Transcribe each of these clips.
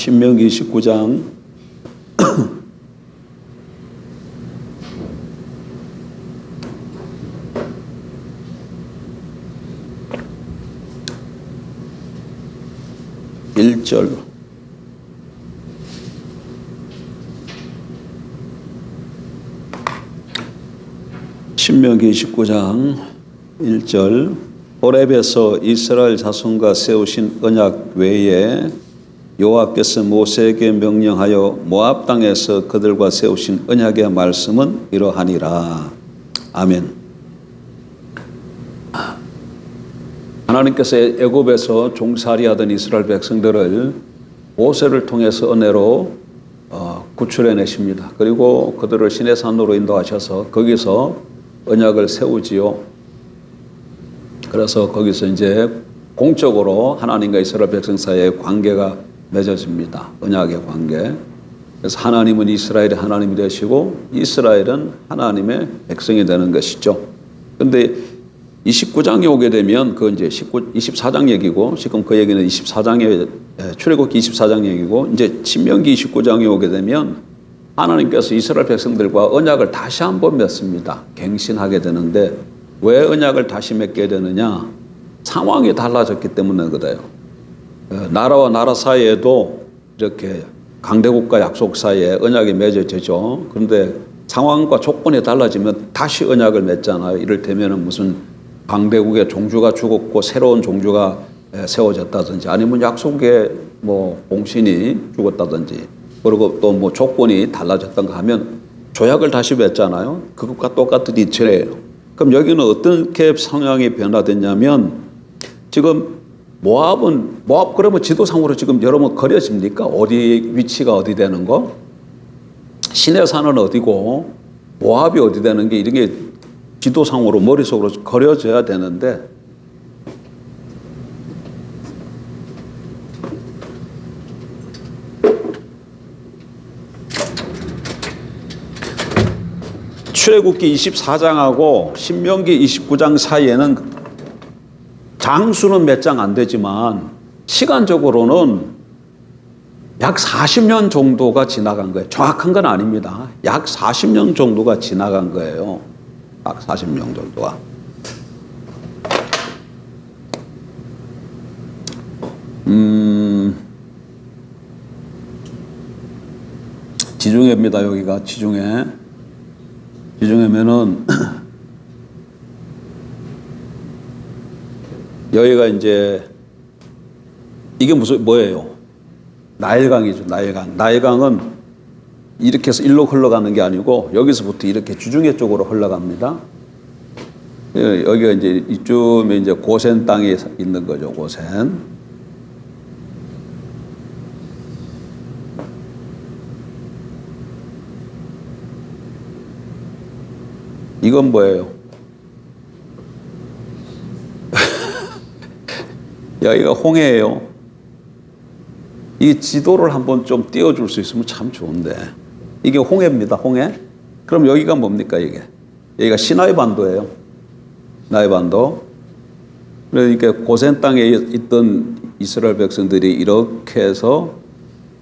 신명기 29장 1절 신명기 29장 1절 호렙에서 이스라엘 자손과 세우신 언약 외에 여호와께서 모세에게 명령하여 모압 땅에서 그들과 세우신 언약의 말씀은 이러하니라. 아멘. 하나님께서 애굽에서 종살이하던 이스라엘 백성들을 모세를 통해서 은혜로 구출해내십니다. 그리고 그들을 시내산으로 인도하셔서 거기서 언약을 세우지요. 그래서 거기서 이제 공적으로 하나님과 이스라엘 백성 사이의 관계가 맺어집니다. 언약의 관계. 그래서 하나님은 이스라엘의 하나님이 되시고 이스라엘은 하나님의 백성이 되는 것이죠. 그런데 29장에 오게 되면 그 이제 24장 얘기고 지금 그 얘기는 24장에 출애굽기 24장 얘기고 이제 신명기 29장에 오게 되면 하나님께서 이스라엘 백성들과 언약을 다시 한번 맺습니다. 갱신하게 되는데 왜 언약을 다시 맺게 되느냐? 상황이 달라졌기 때문에 그래요. 나라와 나라 사이에도 이렇게 강대국과 약속 사이에 언약이 맺어지죠. 그런데 상황과 조건이 달라지면 다시 언약을 맺잖아요. 이를테면 무슨 강대국의 종주가 죽었고 새로운 종주가 세워졌다든지 아니면 약속의 뭐 봉신이 죽었다든지 그리고 또 뭐 조건이 달라졌던가 하면 조약을 다시 맺잖아요. 그것과 똑같은 이치래요. 그럼 여기는 어떻게 상황이 변화됐냐면 지금 모압 그러면 지도상으로 지금 여러분 그려집니까? 어디 위치가 어디 되는 거? 시내산은 어디고 모압이 어디 되는 게 이런 게 지도상으로 머릿속으로 그려져야 되는데 출애굽기 24장하고 신명기 29장 사이에는 장수는 몇 장 안 되지만 시간적으로는 약 40년 정도가 지나간 거예요. 정확한 건 아닙니다. 약 40년 정도가 지나간 거예요. 약 40년 정도가. 지중해입니다. 여기가 지중해. 지중해면은 여기가 이제 이게 뭐예요? 나일강이죠. 나일강. 나일강은 이렇게 해서 일로 흘러가는 게 아니고 여기서부터 이렇게 지중해 쪽으로 흘러갑니다. 여기가 이제 이쯤에 이제 고센 땅에 있는 거죠. 고센. 이건 뭐예요? 여기가 홍해예요. 이 지도를 한번 좀 띄워줄 수 있으면 참 좋은데 이게 홍해입니다. 홍해. 그럼 여기가 뭡니까 이게? 여기가 시나이 반도예요. 시나이 반도. 그러니까 고센 땅에 있던 이스라엘 백성들이 이렇게 해서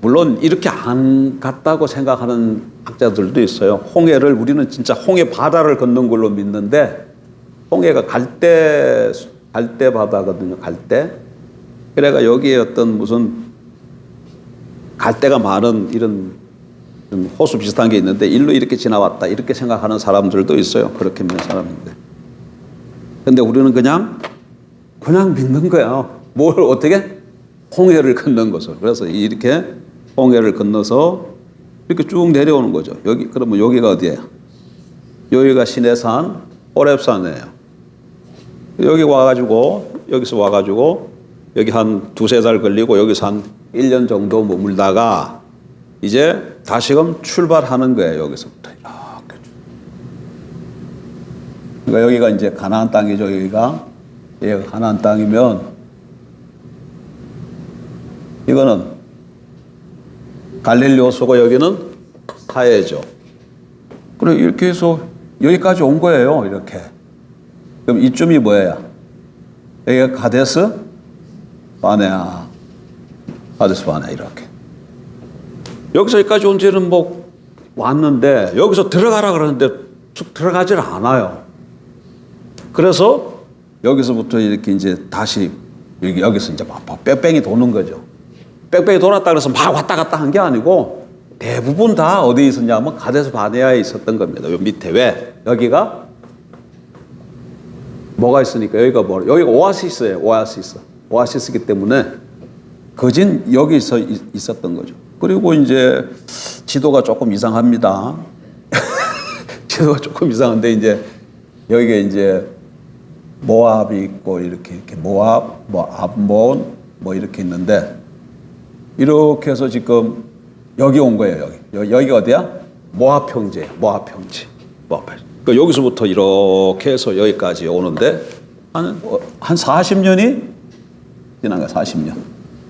물론 이렇게 안 갔다고 생각하는 학자들도 있어요. 홍해를 우리는 진짜 홍해 바다를 건넌 걸로 믿는데 홍해가 갈대 바다거든요. 갈대. 그래가 여기에 어떤 무슨 갈대가 많은 이런 호수 비슷한 게 있는데 일로 이렇게 지나왔다 이렇게 생각하는 사람들도 있어요. 그렇게 믿는 사람인데. 근데 우리는 그냥 믿는 거야. 뭘 어떻게? 홍해를 건넌 것을. 그래서 이렇게 홍해를 건너서 이렇게 쭉 내려오는 거죠. 그러면 여기가 어디예요? 여기가 시내산 호렙산이에요. 여기서 와가지고 여기 한 두세 달 걸리고 여기서 한 1년 정도 머물다가 이제 다시금 출발하는 거예요. 여기서부터 이렇게. 그러니까 여기가 이제 가나안 땅이죠. 여기가 가나안 땅이면 이거는 갈릴리 호수고 여기는 사해죠. 그래 이렇게 해서 여기까지 온 거예요. 이렇게. 그럼 이쯤이 뭐예요? 여기가 가데스 바네아 이렇게. 여기서 여기까지 온 지는 뭐 왔는데 여기서 들어가라 그러는데 쭉 들어가질 않아요. 그래서 여기서부터 이렇게 이제 다시 여기서 이제 막 뺑뺑이 도는 거죠. 뺑뺑이 돌았다 그래서 막 왔다 갔다 한 게 아니고 대부분 다 어디에 있었냐면 가데스 바네아에 있었던 겁니다. 요 밑에. 왜? 여기가 뭐가 있으니까 여기가 여기가 오아시스예요. 오아시스이기 때문에 거진 여기서 있었던 거죠. 그리고 이제 지도가 조금 이상합니다. 지도가 조금 이상한데 이제 여기가 이제 모압이 있고 이렇게 모압, 암몬 뭐 이렇게 있는데 이렇게 해서 지금 여기 온 거예요. 여기 어디야? 모압 평지예요. 모압 평지. 그러니까 여기서부터 이렇게 해서 여기까지 오는데 한 40년이 지난 거야. 40년.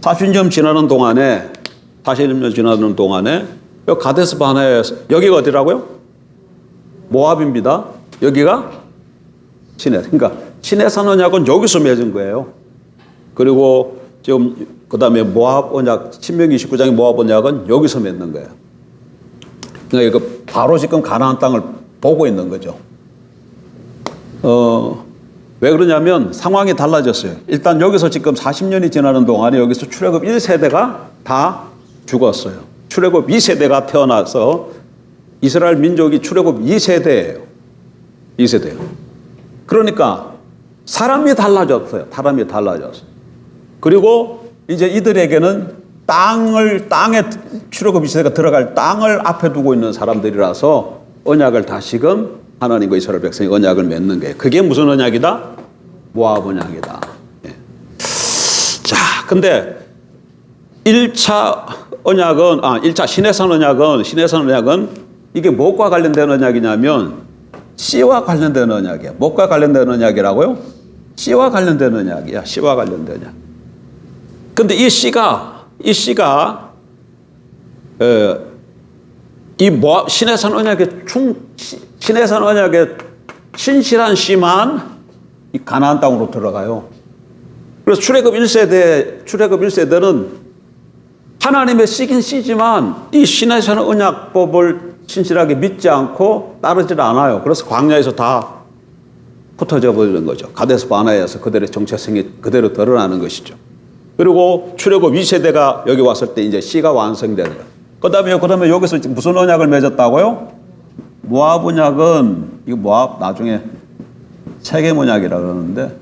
40년 지나는 동안에 여기 가데스 바네아에서 여기가 어디라고요? 모압입니다. 여기가 시내. 그러니까 시내산 언약은 여기서 맺은 거예요. 그리고 지금 그다음에 모압 언약 신명기 29장의 모압 언약은 여기서 맺는 거예요. 그러니까 이거 바로 지금 가나안 땅을 보고 있는 거죠. 왜 그러냐면 상황이 달라졌어요. 일단 여기서 지금 40년이 지나는 동안에 여기서 출애굽 1세대가 다 죽었어요. 출애굽 2세대가 태어나서 이스라엘 민족이 출애굽 2세대예요. 2세대요. 그러니까 사람이 달라졌어요. 사람이 달라졌어요. 그리고 이제 이들에게는 땅에 출애굽 2세대가 들어갈 땅을 앞에 두고 있는 사람들이라서 언약을 다시금 하나님과 이스라엘 백성이 언약을 맺는 거예요. 그게 무슨 언약이다? 모압 언약이다. 예. 자, 근데 1차 언약은 1차 시내산 언약은 이게 무엇과 관련된 언약이냐면 씨와 관련된 언약이야. 무엇과 관련된 언약이라고요? 씨와 관련된 언약이야. 씨와 관련된 언약. 근데 이 씨가 이 모압 시내산 언약의 신실한 씨만 이 가나안 땅으로 들어가요. 그래서 출애굽 1세대는 하나님의 씨긴 씨지만 이 시내산 언약법을 신실하게 믿지 않고 따르질 않아요. 그래서 광야에서 다 흩어져 버리는 거죠. 가데스 바네아에서 그들의 정체성이 그대로 드러나는 것이죠. 그리고 출애굽 2세대가 여기 왔을 때 이제 씨가 완성되는 거예요. 그다음에 여기서 무슨 언약을 맺었다고요? 모압 언약은 이거 모압 나중에 세겜 언약이라 그러는데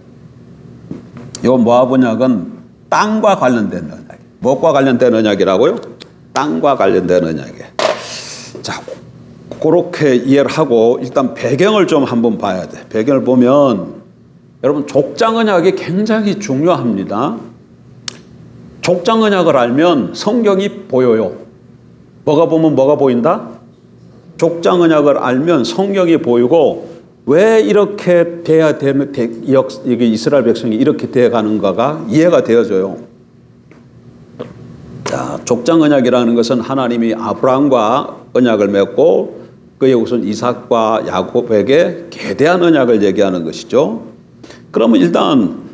이 모압 언약은 땅과 관련된 언약. 무엇과 관련된 언약이라고요? 땅과 관련된 언약이에요. 자, 그렇게 이해를 하고 일단 배경을 좀 한번 봐야 돼. 배경을 보면 여러분 족장 언약이 굉장히 중요합니다. 족장 언약을 알면 성경이 보여요. 뭐가 보면 뭐가 보인다? 족장 언약을 알면 성경이 보이고 왜 이렇게 돼야 되는 이스라엘 백성이 이렇게 되어 가는가가 이해가 되어져요. 자, 족장 언약이라는 것은 하나님이 아브라함과 언약을 맺고 그의 후손 이삭과 야곱에게 계대한 언약을 얘기하는 것이죠. 그러면 일단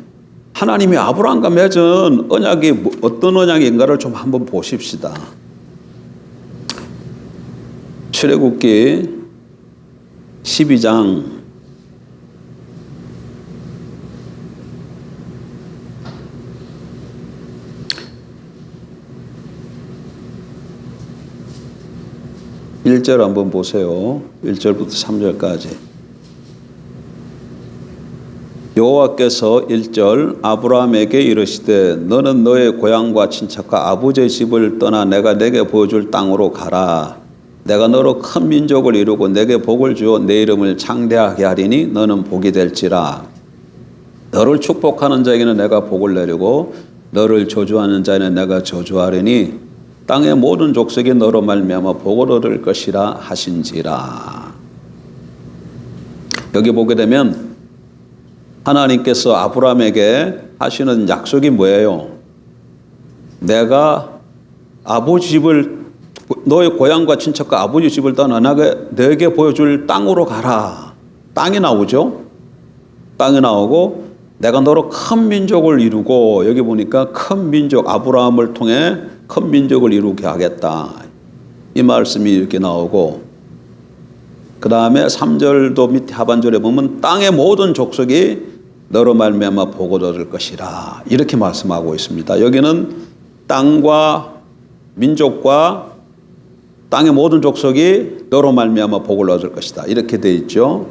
하나님이 아브라함과 맺은 언약이 어떤 언약인가를 좀 한번 보십시다. 출애굽기 12장 1절 한번 보세요. 1절부터 3절까지. 여호와께서 1절 아브라함에게 이르시되 너는 너의 고향과 친척과 아버지의 집을 떠나 내가 내게 보여줄 땅으로 가라. 내가 너로 큰 민족을 이루고 내게 복을 주어 내 이름을 창대하게 하리니 너는 복이 될지라. 너를 축복하는 자에게는 내가 복을 내리고 너를 저주하는 자에는 내가 저주하리니 땅의 모든 족속이 너로 말미암아 복을 얻을 것이라 하신지라. 여기 보게 되면 하나님께서 아브라함에게 하시는 약속이 뭐예요? 내가 아버지 집을 너의 고향과 친척과 아버지 집을 떠나 내게 보여줄 땅으로 가라. 땅이 나오죠. 땅이 나오고 내가 너로 큰 민족을 이루고 여기 보니까 큰 민족 아브라함을 통해 큰 민족을 이루게 하겠다. 이 말씀이 이렇게 나오고, 그 다음에 3절도 밑에 하반절에 보면 땅의 모든 족속이 너로 말미암아 복을 얻을 것이라 이렇게 말씀하고 있습니다. 여기는 땅과 민족과 땅의 모든 족속이 너로 말미암아 복을 얻을 것이다 이렇게 돼 있죠.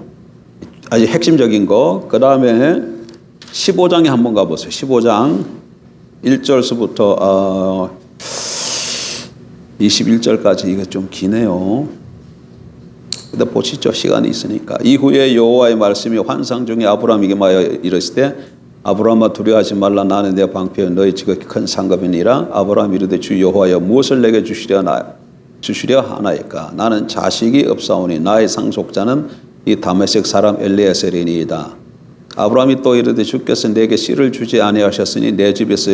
아주 핵심적인 거. 그 다음에 15장에 한번 가보세요. 15장 1절서부터 21절까지 이게 좀 기네요. 근데 보시죠. 시간이 있으니까. 이후에 여호와의 말씀이 환상 중에 아브라함에게 말하여 이르시되 아브라함아 두려워하지 말라. 나는 내 방패여 너희 지극히 큰 상급이니라. 아브라함이 이르되 주 여호와여 무엇을 내게 주시려 하나이까. 나는 자식이 없사오니 나의 상속자는 이 다메섹 사람 엘리에셀이니이다. 아브라함이 또 이르되 주께서 내게 씨를 주지 아니하셨으니 내 집에서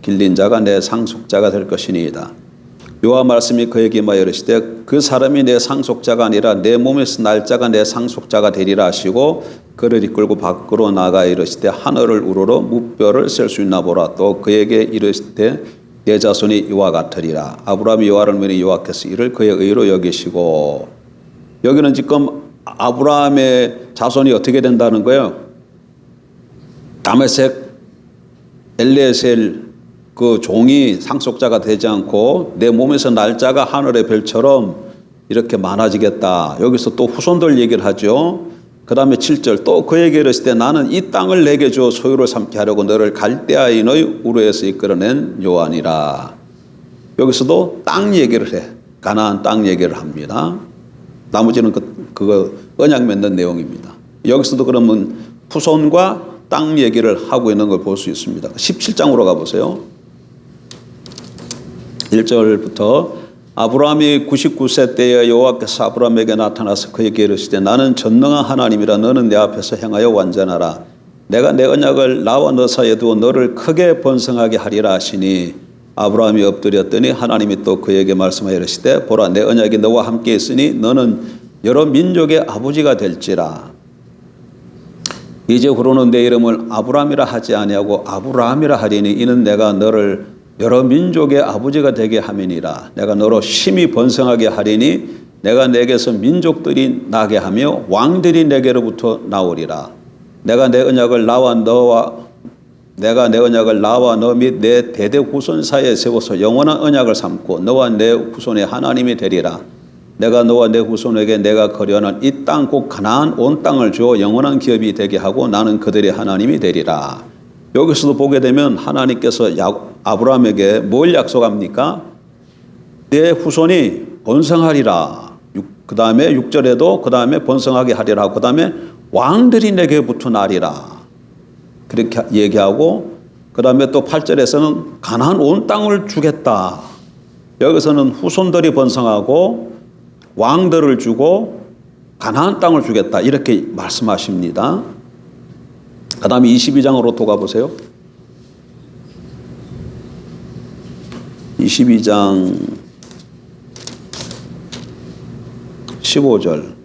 길린 자가 내 상속자가 될 것이니이다. 여호와 말씀이 그에게 말하여 이르시되 그 사람이 내 상속자가 아니라 내 몸에서 날 자가 내 상속자가 되리라 하시고 그를 이끌고 밖으로 나가 이르시되 하늘을 우러러 무뼈를 셀 수 있나 보라. 또 그에게 이르시되 내 자손이 이와 같으리라. 아브라함이 여호와를 믿으니 여호와께서 이를 그의 의로 여기시고. 여기는 지금 아브라함의 자손이 어떻게 된다는 거예요? 다메섹 엘리에셀 그 종이 상속자가 되지 않고 내 몸에서 날짜가 하늘의 별처럼 이렇게 많아지겠다. 여기서 또 후손들 얘기를 하죠. 그 다음에 7절 또 그에게 이르시되 나는 이 땅을 내게 주어 소유를 삼게 하려고 너를 갈대아인의 우르에서 이끌어낸 여호와니라. 여기서도 땅 얘기를 해. 가나안 땅 얘기를 합니다. 나머지는 그거 언약 맺는 내용입니다. 여기서도 그러면 후손과 땅 얘기를 하고 있는 걸 볼 수 있습니다. 17장으로 가보세요. 1절부터 아브라함이 99세 때에 여호와께서 아브라함에게 나타나서 그에게 이르시되 나는 전능한 하나님이라. 너는 내 앞에서 행하여 완전하라. 내가 내 언약을 나와 너 사이에 두어 너를 크게 번성하게 하리라 하시니 아브라함이 엎드렸더니 하나님이 또 그에게 말씀하여 이르시되 보라 내 언약이 너와 함께 있으니 너는 여러 민족의 아버지가 될지라. 이제 후로는 내 이름을 아브라함이라 하지 아니하고 아브라함이라 하리니 이는 내가 너를 여러 민족의 아버지가 되게 함이니라. 내가 너로 심히 번성하게 하리니 내가 내게서 민족들이 나게 하며 왕들이 내게로부터 나오리라. 내가 내 언약을 나와 너 및 내 대대 후손 사이에 세워서 영원한 언약을 삼고 너와 내 후손의 하나님이 되리라. 내가 너와 내 후손에게 내가 거려는 이 땅 곧 가나안 온 땅을 주어 영원한 기업이 되게 하고 나는 그들의 하나님이 되리라. 여기서도 보게 되면 하나님께서 아브라함에게 뭘 약속합니까? 내 후손이 번성하리라. 그 다음에 6절에도 그 다음에 번성하게 하리라. 그 다음에 왕들이 내게부터 나리라. 그렇게 얘기하고 그 다음에 또 8절에서는 가나안 온 땅을 주겠다. 여기서는 후손들이 번성하고 왕들을 주고 가나안 땅을 주겠다. 이렇게 말씀하십니다. 그 다음에 22장으로 또 가보세요. 22장 15절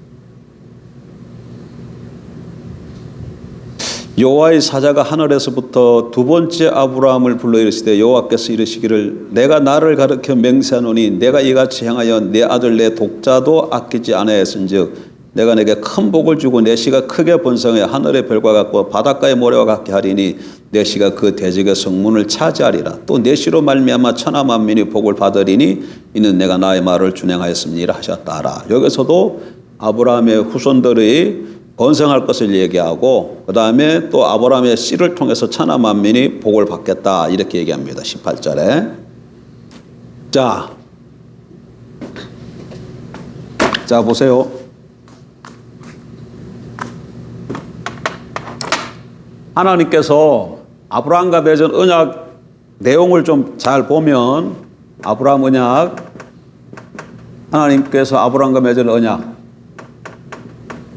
여호와의 사자가 하늘에서부터 두 번째 아브라함을 불러 이르시되 여호와께서 이르시기를 내가 나를 가르쳐 맹세하노니 내가 이같이 행하여 내 아들 내 독자도 아끼지 아니하였은즉 내가 내게 큰 복을 주고 내 씨가 크게 번성해 하늘의 별과 같고 바닷가의 모래와 같게 하리니 내 씨가 그 대적의 성문을 차지하리라. 또 내 씨로 말미암아 천하 만민이 복을 받으리니 이는 내가 나의 말을 준행하였음이라 하셨다라. 여기서도 아브라함의 후손들이 번성할 것을 얘기하고 그 다음에 또 아브라함의 씨를 통해서 천하 만민이 복을 받겠다 이렇게 얘기합니다. 18절에 자 보세요. 하나님께서 아브라함과 맺은 언약 내용을 좀 잘 보면 아브라함 언약 하나님께서 아브라함과 맺은 언약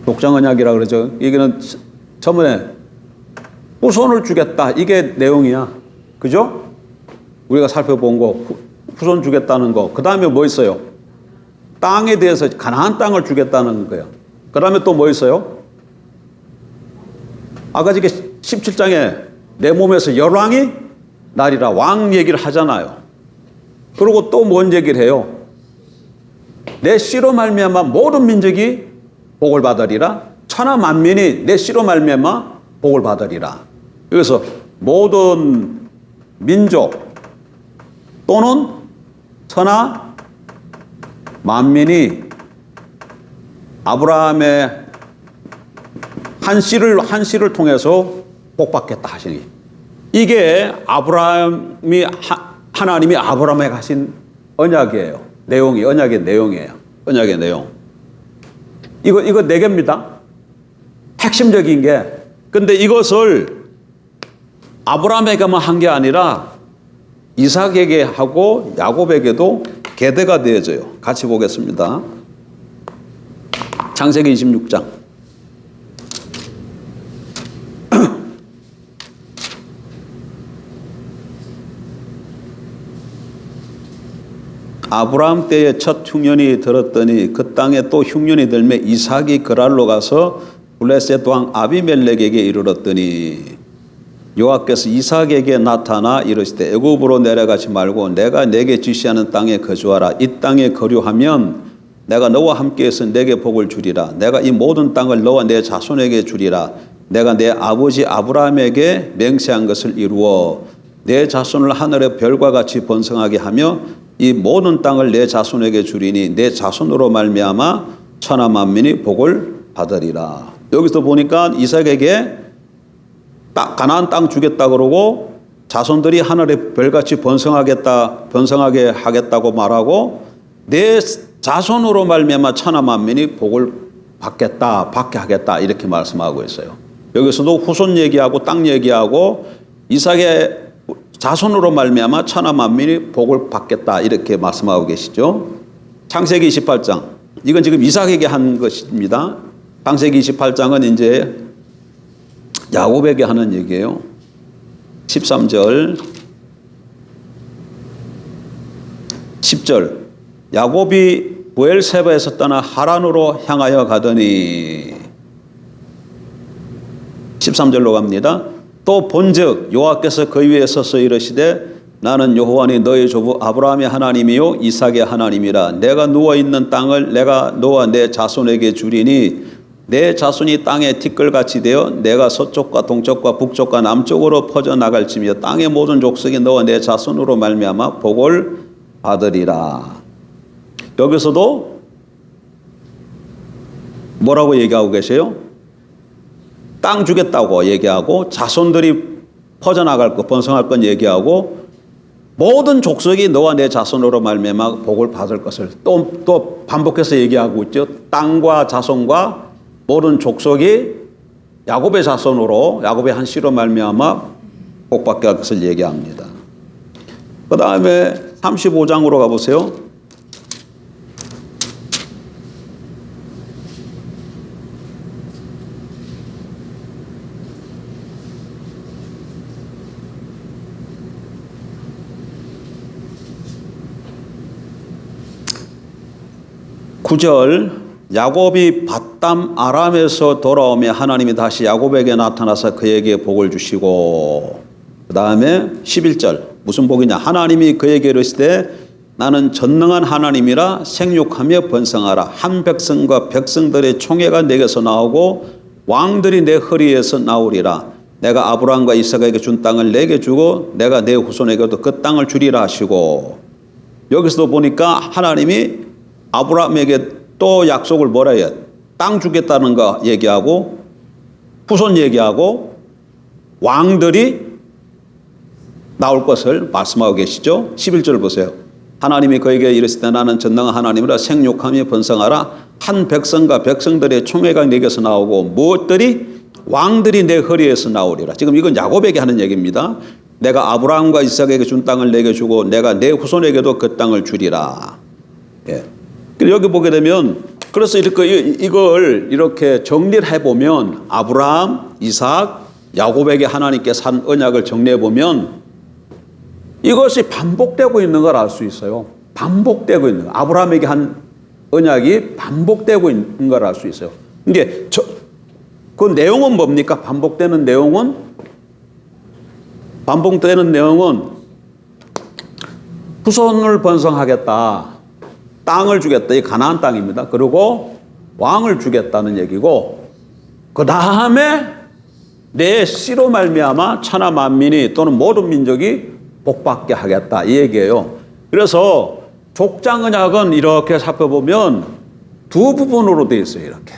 독장 언약이라 그러죠. 이게는 처음에 후손을 주겠다 이게 내용이야. 그죠? 우리가 살펴본 거 후손 주겠다는 거. 그 다음에 뭐 있어요? 땅에 대해서 가나안 땅을 주겠다는 거예요. 그 다음에 또 뭐 있어요? 아까 이게 17장에 내 몸에서 열왕이 나리라 왕 얘기를 하잖아요. 그리고 또 뭔 얘기를 해요? 내 씨로 말미암아 모든 민족이 복을 받으리라. 천하 만민이 내 씨로 말미암아 복을 받으리라. 그래서 모든 민족 또는 천하 만민이 아브라함의 한 씨를 통해서 복받겠다 하시니, 이게 하나님이 아브라함에게 하신 언약이에요. 언약의 내용이에요. 언약의 내용. 이거 네 개입니다. 핵심적인 게. 근데 이것을 아브라함에게만 한 게 아니라 이삭에게 하고 야곱에게도 계대가 되어져요. 같이 보겠습니다. 창세기 26장. 아브라함 때에 첫 흉년이 들었더니 그 땅에 또 흉년이 들매 이삭이 그랄로 가서 블레셋 왕 아비멜렉에게 이르렀더니 여호와께서 이삭에게 나타나 이르시되 애굽으로 내려가지 말고 내가 내게 지시하는 땅에 거주하라. 이 땅에 거류하면 내가 너와 함께해서 내게 복을 주리라. 내가 이 모든 땅을 너와 내 자손에게 주리라. 내가 내 아버지 아브라함에게 맹세한 것을 이루어 내 자손을 하늘의 별과 같이 번성하게 하며 이 모든 땅을 내 자손에게 주리니 내 자손으로 말미암아 천하 만민이 복을 받으리라. 여기서 보니까 이삭에게 가나안 땅 주겠다 그러고 자손들이 하늘의 별같이 번성하게 하겠다고 말하고 내 자손으로 말미암아 천하 만민이 복을 받게 하겠다 이렇게 말씀하고 있어요. 여기서도 후손 얘기하고 땅 얘기하고 이삭의 자손으로 말미암아 천하 만민이 복을 받겠다 이렇게 말씀하고 계시죠. 창세기 28장. 이건 지금 이삭에게 한 것입니다. 창세기 28장은 이제 야곱에게 하는 얘기예요. 13절, 10절. 야곱이 브엘세바에서 떠나 하란으로 향하여 가더니 13절로 갑니다. 또 본즉 여호와께서 그 위에 서서 이르시되 나는 여호와니 너의 조부 아브라함의 하나님이요 이삭의 하나님이라. 내가 누워있는 땅을 내가 너와 내 자손에게 주리니 내 자손이 땅에 티끌같이 되어 내가 서쪽과 동쪽과 북쪽과 남쪽으로 퍼져나갈지며 땅의 모든 족속이 너와 내 자손으로 말미암아 복을 받으리라. 여기서도 뭐라고 얘기하고 계세요? 땅 주겠다고 얘기하고 자손들이 퍼져나갈 것, 번성할 건 얘기하고 모든 족속이 너와 내 자손으로 말미암아 복을 받을 것을 또 반복해서 얘기하고 있죠. 땅과 자손과 모든 족속이 야곱의 자손으로 야곱의 한 씨로 말미암아 복받게 할 것을 얘기합니다. 그 다음에 35장으로 가보세요. (9절) 야곱이 밧담 아람에서 돌아오며 하나님이 다시 야곱에게 나타나서 그에게 복을 주시고, 그 다음에 11절 무슨 복이냐? 하나님이 그에게 이르시되 나는 전능한 하나님이라 생육하며 번성하라. 한 백성과 백성들의 총회가 내게서 나오고 왕들이 내 허리에서 나오리라. 내가 아브라함과 이삭에게 준 땅을 내게 주고 내가 내 후손에게도 그 땅을 주리라 하시고, 여기서도 보니까 하나님이 아브라함에게 또 약속을 뭐라 해요? 땅 주겠다는 거 얘기하고 후손 얘기하고 왕들이 나올 것을 말씀하고 계시죠. 11절 보세요. 하나님이 그에게 이르시되 나는 전능한 하나님이라 생육하며 번성하라. 한 백성과 백성들의 총회가 내게서 나오고 무엇들이 왕들이 내 허리에서 나오리라. 지금 이건 야곱에게 하는 얘기입니다. 내가 아브라함과 이삭에게 준 땅을 내게 주고 내가 내 후손에게도 그 땅을 주리라. 예. 여기 보게 되면 그래서 이걸 이렇게 정리를 해보면 아브라함, 이삭, 야곱에게 하나님께서 한 언약을 정리해 보면 이것이 반복되고 있는 걸 알 수 있어요. 반복되고 있는 거. 아브라함에게 한 언약이 반복되고 있는 걸 알 수 있어요. 이게 그 내용은 뭡니까? 반복되는 내용은 후손을 번성하겠다. 땅을 주겠다. 이 가나안 땅입니다. 그리고 왕을 주겠다는 얘기고, 그 다음에 내 씨로 말미암아 천하 만민이 또는 모든 민족이 복받게 하겠다 이 얘기예요. 그래서 족장 언약은 이렇게 살펴보면 두 부분으로 되어 있어요. 이렇게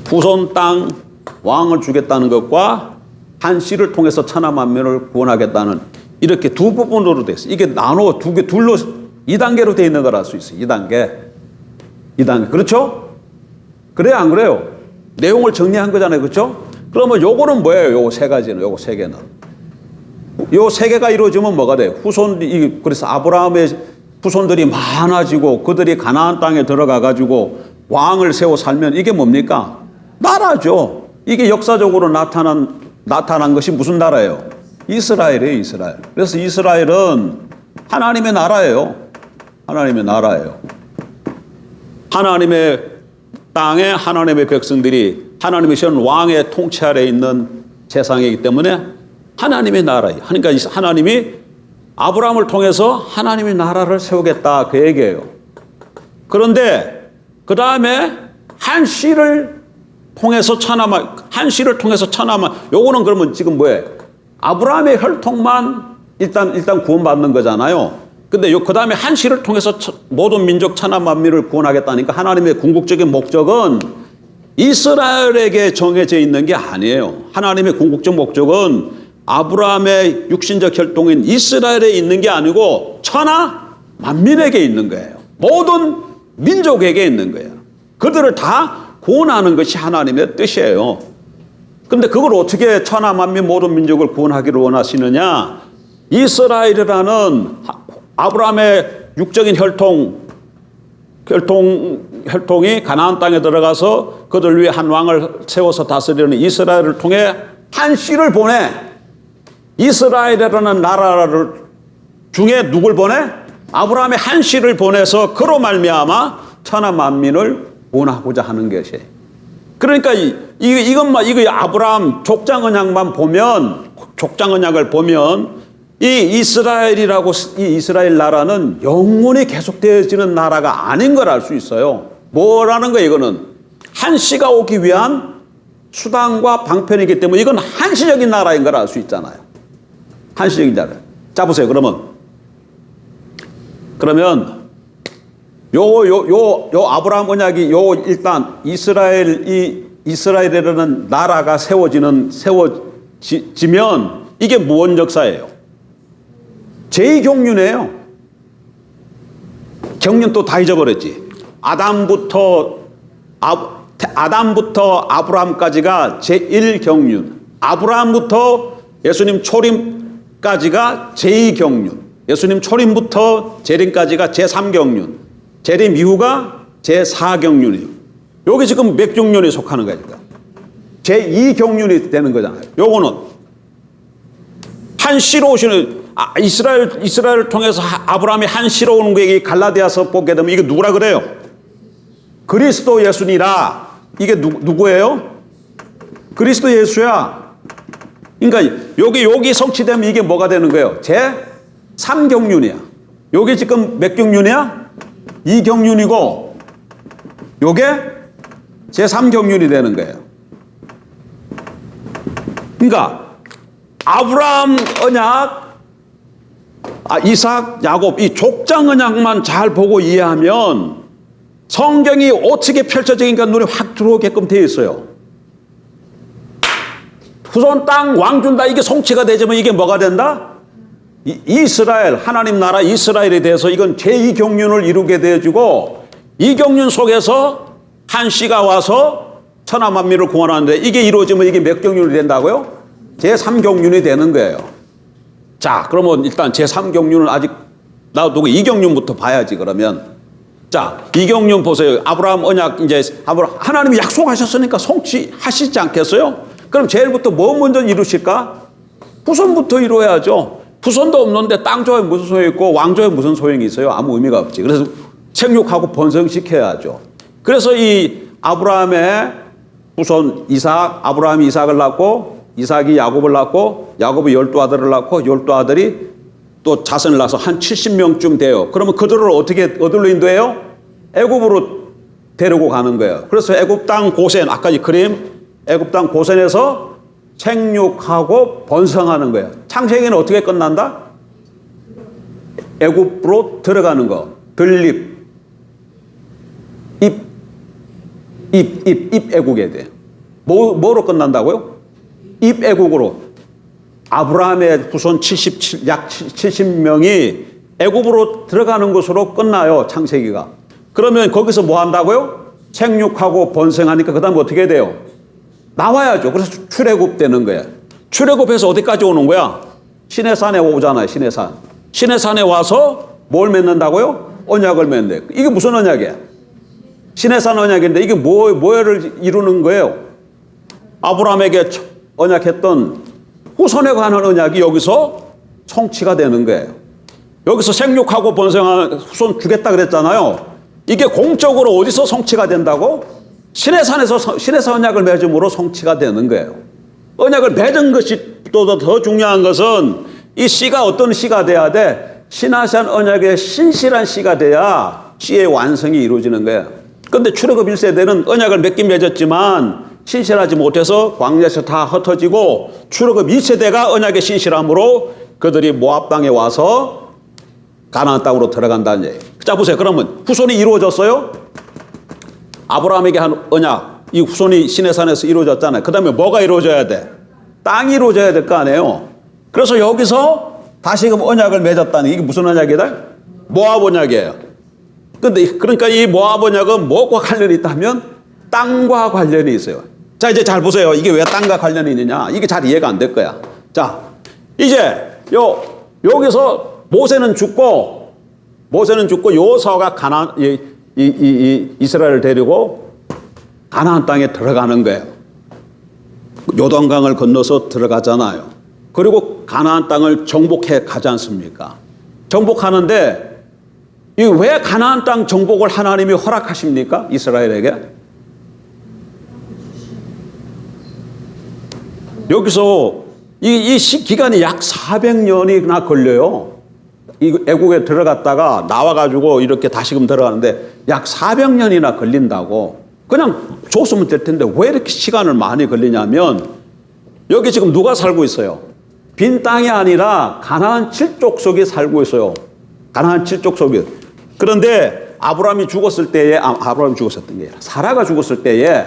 후손 땅 왕을 주겠다는 것과 한 씨를 통해서 천하 만민을 구원하겠다는 이렇게 두 부분으로 되어 있어요. 이게 나눠 두 개 둘로 2단계로 되어 있는 걸 알 수 있어요. 2단계 그렇죠? 그래요 안 그래요? 내용을 정리한 거잖아요. 그렇죠? 그러면 요거는 뭐예요? 요거 세 가지는, 요거 세 개는. 요 세 개가 이루어지면 뭐가 돼요? 그래서 아브라함의 후손들이 많아지고 그들이 가나안 땅에 들어가 가지고 왕을 세워 살면 이게 뭡니까? 나라죠. 이게 역사적으로 나타난 것이 무슨 나라예요? 이스라엘이에요, 이스라엘. 그래서 이스라엘은 하나님의 나라예요. 하나님의 나라예요. 하나님의 땅에 하나님의 백성들이 하나님의 신 왕의 통치 아래에 있는 세상이기 때문에 하나님의 나라예요. 그러니까 하나님이 아브라함을 통해서 하나님의 나라를 세우겠다 그 얘기예요. 그런데 그 다음에 한 씨를 통해서 천하만 요거는 그러면 지금 뭐예요? 아브라함의 혈통만 일단 구원받는 거잖아요. 근데 그 다음에 한 씨를 통해서 모든 민족 천하 만민을 구원하겠다니까 하나님의 궁극적인 목적은 이스라엘에게 정해져 있는 게 아니에요. 하나님의 궁극적 목적은 아브라함의 육신적 혈통인 이스라엘에 있는 게 아니고 천하 만민에게 있는 거예요. 모든 민족에게 있는 거예요. 그들을 다 구원하는 것이 하나님의 뜻이에요. 그런데 그걸 어떻게 천하 만민 모든 민족을 구원하기를 원하시느냐? 이스라엘이라는 아브라함의 육적인 혈통이 가나안 땅에 들어가서 그들 위해 한 왕을 세워서 다스리는 이스라엘을 통해 한 씨를 보내. 이스라엘이라는 나라를 중에 누굴 보내? 아브라함의 한 씨를 보내서 그로 말미암아 천하 만민을 구원하고자 하는 것이에요. 그러니까 이거 아브라함 족장 언약을 보면 이 이스라엘 나라는 영원히 계속되어지는 나라가 아닌 걸 알 수 있어요. 뭐라는 거예요, 이거는? 한 씨가 오기 위한 수단과 방편이기 때문에 이건 한시적인 나라인 걸 알 수 있잖아요. 한시적인 나라. 자, 보세요, 그러면 요 아브라함 언약이 일단 이스라엘이라는 나라가 세워지면 이게 무슨 역사예요? 제2경륜이에요. 경륜 또 다 잊어버렸지. 아담부터 아브라함까지가 제1경륜. 아브라함부터 예수님 초림까지가 제2경륜. 예수님 초림부터 재림까지가 제3경륜. 재림 이후가 제4경륜이에요. 여기 지금 몇 경륜에 속하는 거야? 제2경륜이 되는 거잖아요. 요거는 한 씨로 오시는 이스라엘을 통해서 아브라함이 한 씨로 오는 거에 갈라디아서 보게 되면 이게 누구라 그래요? 그리스도 예수니라. 이게 누구예요? 그리스도 예수야. 그러니까 여기 성취되면 이게 뭐가 되는 거예요? 제3경륜이야. 여기 지금 몇 경륜이야? 2경륜이고 요게 제3경륜이 되는 거예요. 그러니까 아브라함 언약, 이삭, 야곱 이 족장 언약만 잘 보고 이해하면 성경이 어떻게 펼쳐지니까 눈에 확 들어오게끔 되어 있어요. 후손 땅 왕 준다 이게 성취가 되지만 이게 뭐가 된다? 이스라엘 하나님 나라 이스라엘에 대해서 이건 제2경륜을 이루게 되어지고 이 경륜 속에서 한 씨가 와서 천하 만민을 구원하는데 이게 이루어지면 이게 몇 경륜이 된다고요? 제3경륜이 되는 거예요. 자, 그러면 일단 제3경륜은 아직 놔두고 2경륜부터 봐야지. 그러면 자, 2경륜 보세요. 아브라함 언약 이제 하나님이 약속하셨으니까 성취하시지 않겠어요? 그럼 제일부터 뭐 먼저 이루실까? 후손부터 이루어야죠. 후손도 없는데 땅 조에 무슨 소용이 있고 왕 조에 무슨 소용이 있어요? 아무 의미가 없지. 그래서 생육하고 번성시켜야죠. 그래서 이 아브라함의 후손 아브라함이 이삭을 낳고 이삭이 야곱을 낳고 야곱이 12아들을 낳고 12아들이 또 자손을 낳아서 한 70명쯤 돼요. 그러면 그들을 어디로 인도해요? 애굽으로 데리고 가는 거예요. 그래서 애굽 땅 고센, 아까 이 그림, 애굽 땅 고센에서 생육하고 번성하는 거예요. 창세기는 어떻게 끝난다? 애굽으로 들어가는 거. 들립. 입 애국에 돼. 뭐로 끝난다고요? 입 애국으로. 아브라함의 후손 약 70명이 애굽으로 들어가는 것으로 끝나요. 창세기가. 그러면 거기서 뭐 한다고요? 생육하고 번성하니까 그 다음에 어떻게 돼요? 나와야죠. 그래서 출애굽 되는 거예요. 출애굽해서 어디까지 오는 거야? 시내산에 오잖아요. 시내산. 시내산에 와서 뭘 맺는다고요? 언약을 맺는데. 이게 무슨 언약이야? 시내산 언약인데 이게 뭐를 이루는 거예요? 아브라함에게 언약했던 후손에 관한 언약이 여기서 성취가 되는 거예요. 여기서 생육하고 번성하는 후손 주겠다 그랬잖아요. 이게 공적으로 어디서 성취가 된다고? 시내산에서 시내산 언약을 맺음으로 성취가 되는 거예요. 언약을 맺은 것이 또 더 중요한 것은 이 씨가 어떤 씨가 돼야 돼? 시내산 언약의 신실한 씨가 돼야 씨의 완성이 이루어지는 거예요. 그런데 출애굽 1세대는 언약을 맺긴 맺었지만 신실하지 못해서 광야에서 다 흩어지고 출애굽 2세대가 언약의 신실함으로 그들이 모압 땅에 와서 가나안 땅으로 들어간다는 얘기예요. 자 보세요. 그러면 후손이 이루어졌어요? 아브라함에게 한 언약, 이 후손이 시내산에서 이루어졌잖아요. 그 다음에 뭐가 이루어져야 돼? 땅이 이루어져야 될 거 아니에요. 그래서 여기서 다시금 언약을 맺었다는 이게 무슨 언약이다? 모압 언약이에요. 그러니까 이 모압 언약은 뭐과 관련이 있다면 땅과 관련이 있어요. 자 이제 잘 보세요. 이게 왜 땅과 관련이 있느냐? 이게 잘 이해가 안 될 거야. 자 이제 여기서 모세는 죽고 여호수아가 이스라엘을 데리고 가나안 땅에 들어가는 거예요. 요단강을 건너서 들어가잖아요. 그리고 가나안 땅을 정복해 가지 않습니까? 정복하는데 이 왜 가나안 땅 정복을 하나님이 허락하십니까? 이스라엘에게? 여기서 이 기간이 약 400년이나 걸려요. 이 애국에 들어갔다가 나와가지고 이렇게 다시금 들어가는데 약 400년이나 걸린다고. 그냥 줬으면 될 텐데 왜 이렇게 시간을 많이 걸리냐면 여기 지금 누가 살고 있어요? 빈 땅이 아니라 가나안 7족속이 살고 있어요. 가나안 7족속이. 그런데 아브라함이 죽었을 때에 사라가 죽었을 때에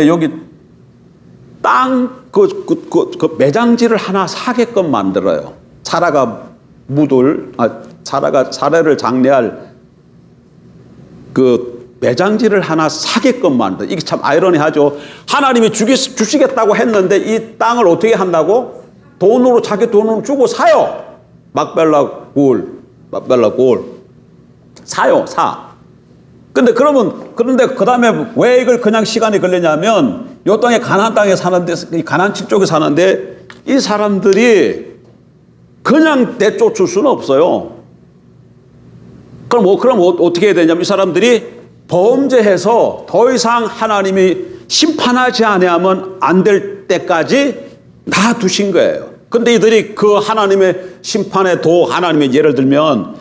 여기 땅 매장지를 하나 사게끔 만들어요. 사라를 장례할 그 매장지를 하나 사게끔 만들어요. 이게 참 아이러니하죠. 하나님이 주시겠다고 했는데 이 땅을 어떻게 한다고? 자기 돈으로 주고 사요. 막벨라 골 사요. 그런데 그 다음에 왜 이걸 그냥 시간이 걸리냐면 이 땅에 가나안 땅에 사는데 가나안 7족에 사는데 이 사람들이 그냥 내쫓을 수는 없어요. 그럼 어떻게 해야 되냐면 이 사람들이 범죄해서 더 이상 하나님이 심판하지 않으면 안 될 때까지 놔두신 거예요. 근데 이들이 그 하나님의 심판의 하나님의 예를 들면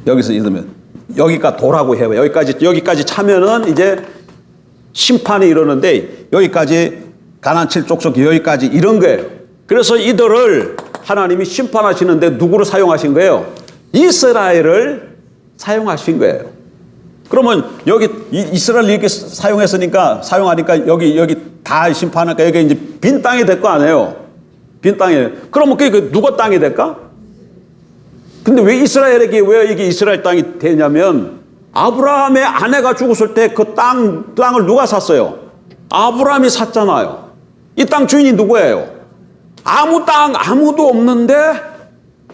여기서 이러면 여기가 도라고 해요. 여기까지 차면은 이제 심판이 이러는데 여기까지 가나안 7족속 여기까지 이런 거예요. 그래서 이들을 하나님이 심판하시는데 누구를 사용하신 거예요? 이스라엘을 사용하신 거예요. 그러면 여기 이스라엘 이렇게 사용하니까 여기 다 심판하니까 여기 이제 빈 땅이 될 거 아니에요. 빈 땅이에요. 그러면 그게 누가 땅이 될까? 근데 왜 이게 이스라엘 땅이 되냐면 아브라함의 아내가 죽었을 때 그 땅을 누가 샀어요? 아브라함이 샀잖아요. 이 땅 주인이 누구예요? 아무도 없는데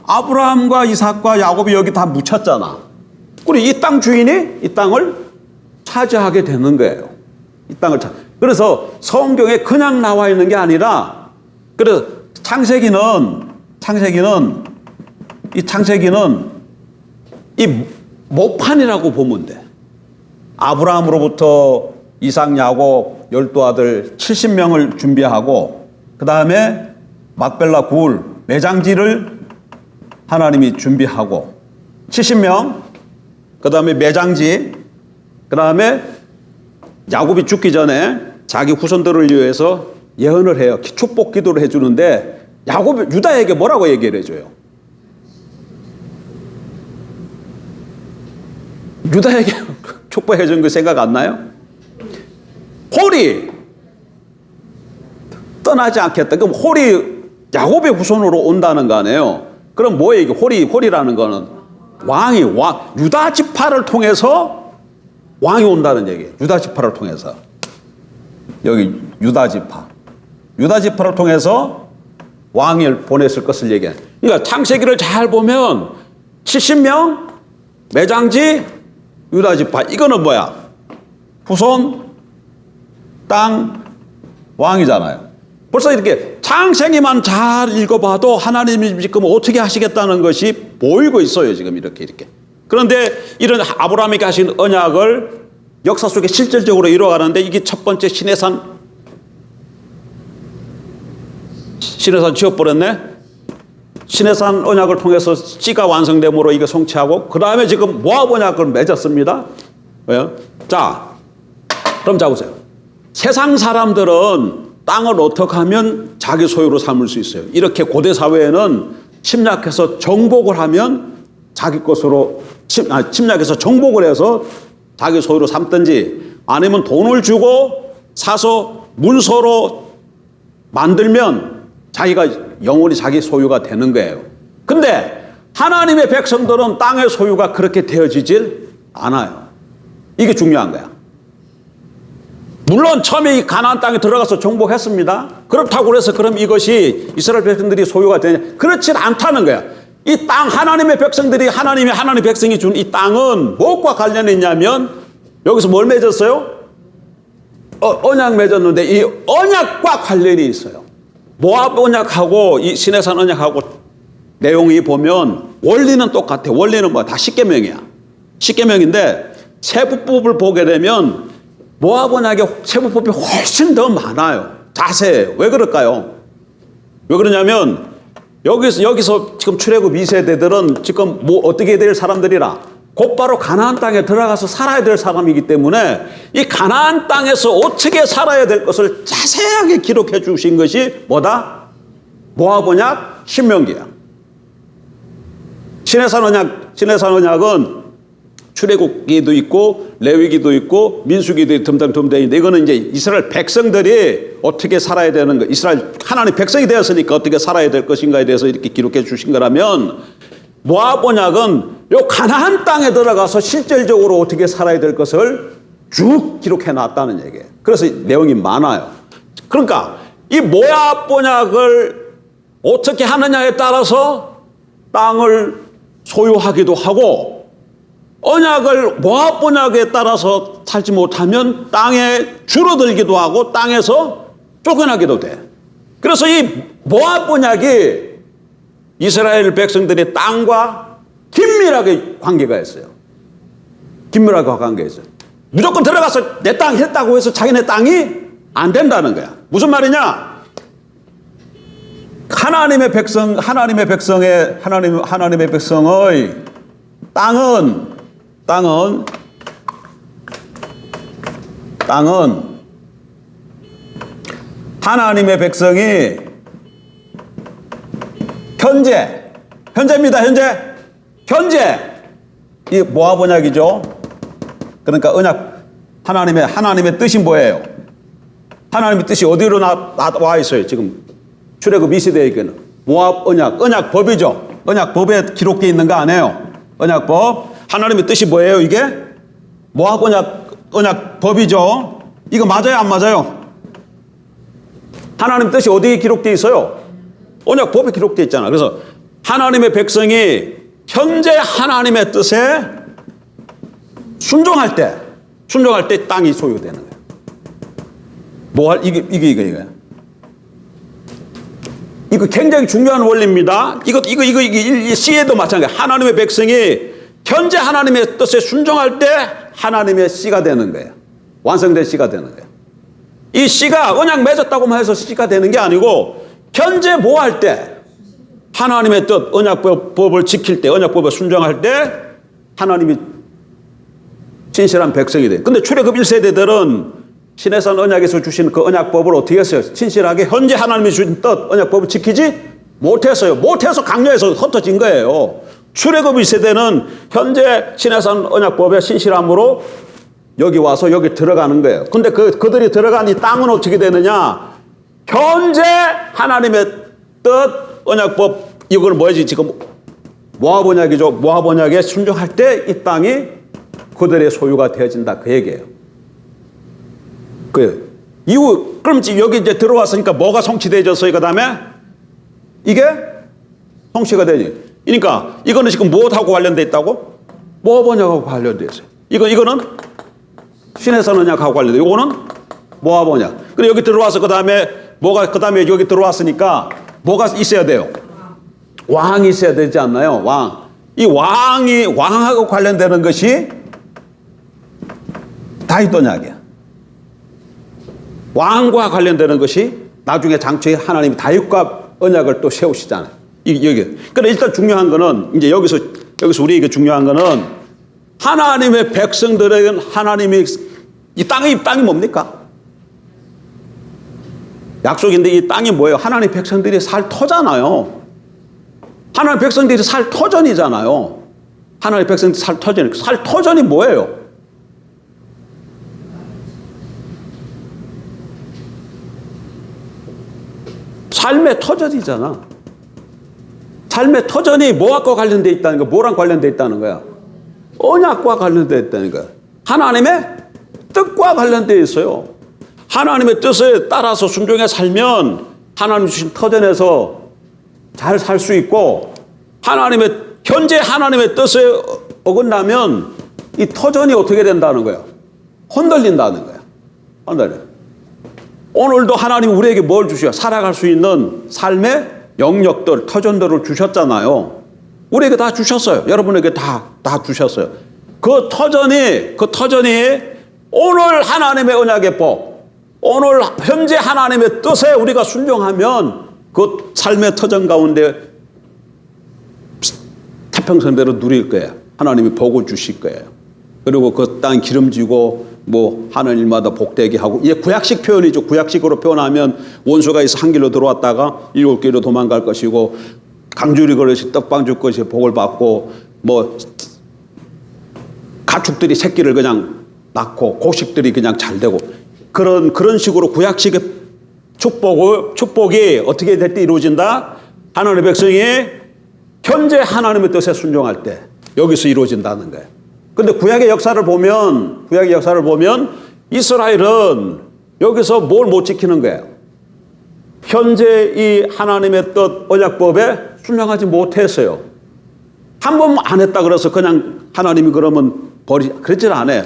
아브라함과 이삭과 야곱이 여기 다 묻혔잖아. 그리고 이 땅 주인이 이 땅을 차지하게 되는 거예요. 그래서 성경에 그냥 나와 있는 게 아니라, 그래서 창세기는 이 모판이라고 보면 돼. 아브라함으로부터 이삭, 야곱 12아들 70명을 준비하고 그 다음에 막벨라 굴, 매장지를 하나님이 준비하고 70명, 그 다음에 매장지, 그 다음에 야곱이 죽기 전에 자기 후손들을 위해서 예언을 해요. 축복 기도를 해주는데 야곱이 유다에게 뭐라고 얘기를 해줘요? 유다에게 축복해 준 거 생각 안 나요? 홀이 떠나지 않겠다. 그럼 홀이 야곱의 후손으로 온다는 거 아니에요? 그럼 뭐예요? 이게 홀이라는 거는 유다 지파를 통해서 왕이 온다는 얘기예요. 유다 지파를 통해서. 여기 유다 지파를 통해서 왕을 보냈을 것을 얘기해요. 그러니까 창세기를 잘 보면 70명, 매장지, 유다 지파. 이거는 뭐야? 후손, 땅, 왕이잖아요. 벌써 이렇게 창세기만 잘 읽어봐도 하나님이 지금 어떻게 하시겠다는 것이 보이고 있어요. 지금 이렇게. 그런데 이런 아브라함에게 하신 언약을 역사 속에 실질적으로 이루어가는데 이게 첫 번째 시내산 지어버렸네. 시내산 언약을 통해서 씨가 완성됨으로 이거 성취하고 그 다음에 지금 모압 언약을 맺었습니다. 왜요? 자, 그럼 자 보세요. 세상 사람들은 땅을 어떻게 하면 자기 소유로 삼을 수 있어요? 이렇게 고대 사회에는 침략해서 정복을 하면 자기 것으로 침략해서 정복을 해서 자기 소유로 삼든지 아니면 돈을 주고 사서 문서로 만들면 자기가 영원히 자기 소유가 되는 거예요. 근데 하나님의 백성들은 땅의 소유가 그렇게 되어지질 않아요. 이게 중요한 거야. 물론 처음에 이 가나안 땅에 들어가서 정복했습니다. 그렇다고 해서 그럼 이것이 이스라엘 백성들이 소유가 되냐? 그렇진 않다는 거야. 이 땅 하나님의 백성들이 하나님 백성이 준 이 땅은 무엇과 관련이 있냐면 여기서 뭘 맺었어요? 언약 맺었는데 이 언약과 관련이 있어요. 모압 언약하고 이 시내산 언약하고 내용이 보면 원리는 똑같아. 원리는 뭐야? 다 10계명이야. 10계명인데 세부법을 보게 되면 모압 언약의 세부법이 훨씬 더 많아요. 자세해요. 왜 그럴까요? 왜 그러냐면 여기서 지금 출애굽 2세대들은 지금 뭐 어떻게 될 사람들이라 곧바로 가나안 땅에 들어가서 살아야 될 사람이기 때문에 이 가나안 땅에서 어떻게 살아야 될 것을 자세하게 기록해 주신 것이 뭐다? 모압 언약, 신명기야. 시내산 언약은 출애굽기도 있고 레위기도 있고 민수기도 등등 있는데 이거는 이제 이스라엘 백성들이 어떻게 살아야 되는 거, 이스라엘 하나님 백성이 되었으니까 어떻게 살아야 될 것인가에 대해서 이렇게 기록해 주신 거라면 모압 언약은 요 가나안 땅에 들어가서 실질적으로 어떻게 살아야 될 것을 쭉 기록해 놨다는 얘기예요. 그래서 내용이 많아요. 그러니까 이 모압 언약을 어떻게 하느냐에 따라서 땅을 소유하기도 하고 언약을 모압 언약에 따라서 살지 못하면 땅에 줄어들기도 하고 땅에서 쫓겨나기도 돼. 그래서 이 모압 언약이 이스라엘 백성들의 땅과 긴밀하게 관계가 있어요. 긴밀하게 관계가 있어요. 무조건 들어가서 내 땅 했다고 해서 자기네 땅이 안 된다는 거야. 무슨 말이냐? 하나님의 백성의 땅은 하나님의 백성이 현재입니다. 현재 이 모압 언약이죠. 그러니까 언약 하나님의 뜻이 뭐예요? 하나님의 뜻이 어디로 나와 있어요? 지금 출애굽 2세대에게는 모압 언약법이죠. 언약법에 기록되어 있는 거 아니에요? 언약법. 하나님의 뜻이 뭐예요? 이게 모압 언약법이죠. 이거 맞아요? 안 맞아요? 하나님 뜻이 어디에 기록되어 있어요? 언약법에 기록되어 있잖아. 그래서 하나님의 백성이 현재 하나님의 뜻에 순종할 때 땅이 소유되는 거예요. 이게 이거 굉장히 중요한 원리입니다. 이거 씨에도 마찬가지예요. 하나님의 백성이 현재 하나님의 뜻에 순종할 때 하나님의 씨가 되는 거예요. 완성된 씨가 되는 거예요. 이 씨가 언약 맺었다고만 해서 씨가 되는 게 아니고 현재 뭐 할 때? 하나님의 뜻, 언약법을 지킬 때, 언약법에 순종할 때 하나님이 진실한 백성이 돼. 근데 출애굽 1세대들은 시내산 언약에서 주신 그 언약법을 어떻게 했어요? 진실하게 현재 하나님이 주신 뜻, 언약법을 지키지 못했어요. 못해서 강요해서 흩어진 거예요. 출애굽 1세대는 현재 시내산 언약법의 신실함으로 여기 와서 여기 들어가는 거예요. 근데 그들이 들어간 이 땅은 어떻게 되느냐? 현재 하나님의 뜻, 언약법, 이걸 뭐지? 지금 모압 언약이죠. 모압 언약에 순종할 때 이 땅이 그들의 소유가 되어진다. 그 얘기예요. 그 이후 그럼 여기 이제 들어왔으니까 뭐가 성취되어졌어요? 그 다음에 이게 성취가 되지. 그러니까 이거는 지금 무엇하고 관련돼 있다고? 모압 언약하고 관련돼 있어요. 이거는 시내산 언약하고 관련돼. 이거는 모압 언약. 그래 여기 들어와서 그 다음에 여기 들어왔으니까 뭐가 있어야 돼요? 왕이 있어야 되지 않나요? 왕. 이 왕하고 관련되는 것이 다윗 언약이야. 왕과 관련되는 것이 나중에 장초에 하나님이 다윗과 언약을 또 세우시잖아요. 여기. 그래 일단 중요한 거는 이제 여기서 우리에게 중요한 거는 하나님의 백성들에게는 하나님이 이 땅이 뭡니까? 약속인데 이 땅이 뭐예요? 하나님 백성들이 살 터잖아요. 하나님 백성들이 살 터전이잖아요. 하나님 백성들이 살 터전. 살 터전이 뭐예요? 삶의 터전이잖아. 삶의 터전이 뭐와 관련되어 있다는 거야? 뭐랑 관련되어 있다는 거야? 언약과 관련되어 있다는 거야. 하나님의 뜻과 관련되어 있어요. 하나님의 뜻에 따라서 순종해 살면 하나님 주신 터전에서 잘 살 수 있고 현재 하나님의 뜻에 어긋나면 이 터전이 어떻게 된다는 거야? 흔들린다는 거야. 흔들려. 오늘도 하나님이 우리에게 뭘 주셔? 살아갈 수 있는 삶의 영역들, 터전들을 주셨잖아요. 우리에게 다 주셨어요. 여러분에게 다 주셨어요. 그 터전이 오늘 하나님의 언약의 법, 오늘 현재 하나님의 뜻에 우리가 순종하면 그 삶의 터전 가운데 태평성대로 누릴 거예요. 하나님이 복을 주실 거예요. 그리고 그 땅 기름지고 뭐 하는 일마다 복되게 하고, 이게 구약식 표현이죠. 구약식으로 표현하면 원수가 있어 한 길로 들어왔다가 일곱 길로 도망갈 것이고, 강주리 그릇이 떡방 줄 것이 복을 받고, 뭐 가축들이 새끼를 그냥 낳고 곡식들이 그냥 잘 되고, 그런 식으로 구약식의 축복이 어떻게 될 때 이루어진다? 하나님의 백성이 현재 하나님의 뜻에 순종할 때 여기서 이루어진다는 거예요. 근데 구약의 역사를 보면 이스라엘은 여기서 뭘 못 지키는 거예요? 현재 이 하나님의 뜻 언약법에 순종하지 못했어요. 한 번 안 했다 그래서 그냥 하나님이 그러면 그러질 않아요.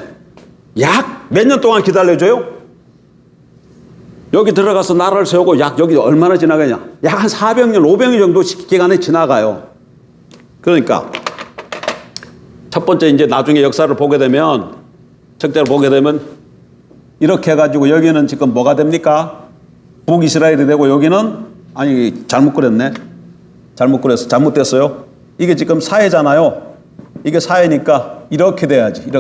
약 몇 년 동안 기다려줘요? 여기 들어가서 나라를 세우고 여기 얼마나 지나가냐? 약 한 400년, 500년 정도 기간에 지나가요. 그러니까 첫 번째 이제 나중에 역사를 보게 되면, 책자를 보게 되면 이렇게 해가지고 여기는 지금 뭐가 됩니까? 북이스라엘이 되고, 여기는 잘못 그렸네. 잘못됐어요. 이게 지금 사해잖아요. 이게 사해니까 이렇게 돼야지.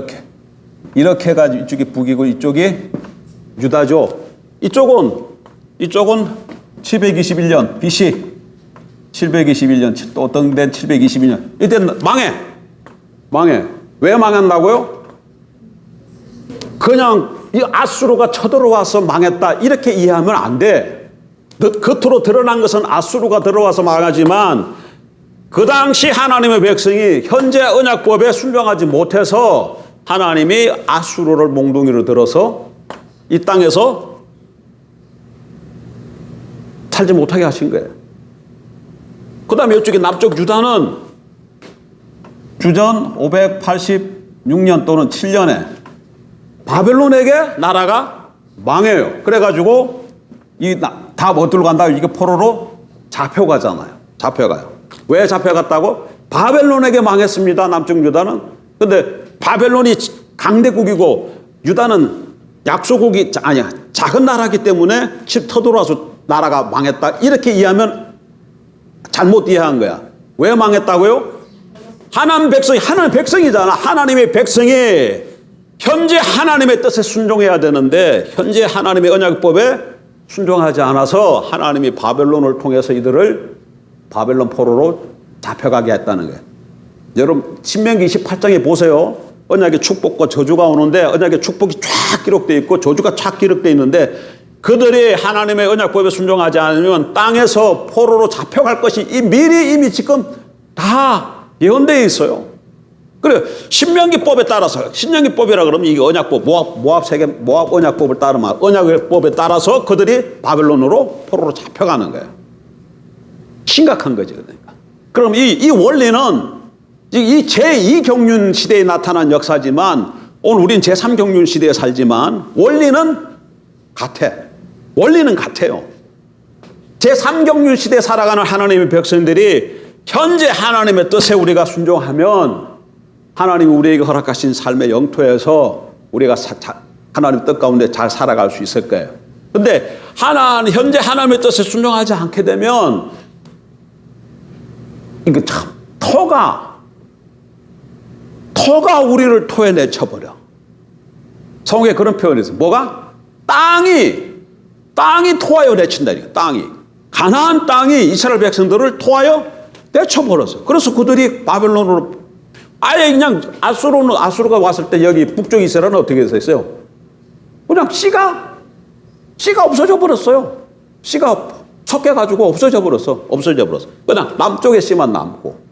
이렇게 해가지고 이쪽이 북이고 이쪽이 유다죠. 이쪽은 721년 BC, 721년 또 어떤 데는 722년. 이때는 망해. 왜 망한다고요? 그냥 이 아수르가 쳐들어와서 망했다 이렇게 이해하면 안 돼. 겉으로 드러난 것은 아수르가 들어와서 망하지만 그 당시 하나님의 백성이 현재 언약법에 순종하지 못해서 하나님이 아수르를 몽둥이로 들어서 이 땅에서 살지 못하게 하신 거예요. 그 다음에 이쪽에 남쪽 유다는 주전 586년 또는 7년에 바벨론에게 나라가 망해요. 그래가지고 다 어디로 간다? 이게 포로로 잡혀가잖아요. 잡혀가요. 왜 잡혀갔다고? 바벨론에게 망했습니다. 남쪽 유다는. 근데 바벨론이 강대국이고 유다는 약소국이 아니야 작은 나라기 때문에 집 터들어와서 나라가 망했다 이렇게 이해하면 잘못 이해한 거야. 왜 망했다고요? 하나님 백성이잖아. 하나님의 백성이 현재 하나님의 뜻에 순종해야 되는데 현재 하나님의 언약법에 순종하지 않아서 하나님이 바벨론을 통해서 이들을 바벨론 포로로 잡혀가게 했다는 거예요. 여러분 신명기 28장에 보세요. 언약의 축복과 저주가 오는데 언약의 축복이 쫙 기록되어 있고 저주가 쫙 기록되어 있는데 그들이 하나님의 언약법에 순종하지 않으면 땅에서 포로로 잡혀갈 것이 미리 이미 지금 다 예언되어 있어요. 그래 신명기법에 따라서 신명기법이라 그러면 이게 언약법 모압 언약법을 따르면 언약법에 따라서 그들이 바벨론으로 포로로 잡혀가는 거예요. 심각한 거죠. 그러니까. 그럼 이 원리는 이 제2경륜 시대에 나타난 역사지만 오늘 우린 제3경륜 시대에 살지만 원리는 같아. 원리는 같아요. 제3경륜 시대에 살아가는 하나님의 백성들이 현재 하나님의 뜻에 우리가 순종하면 하나님이 우리에게 허락하신 삶의 영토에서 우리가 하나님의 뜻 가운데 잘 살아갈 수 있을 거예요. 그런데 현재 하나님의 뜻에 순종하지 않게 되면 이게 참 터가 우리를 토에 내쳐버려. 성경에 그런 표현이 있어요. 뭐가? 땅이 토하여 내친다니까. 땅이. 가나안 땅이 이스라엘 백성들을 토하여 내쳐버렸어요. 그래서 그들이 바벨론으로 아예 그냥 아수르가 왔을 때 여기 북쪽 이스라엘은 어떻게 됐어요? 그냥 씨가 없어져 버렸어요. 씨가 섞여가지고 없어져 버렸어. 그냥 남쪽에 씨만 남고.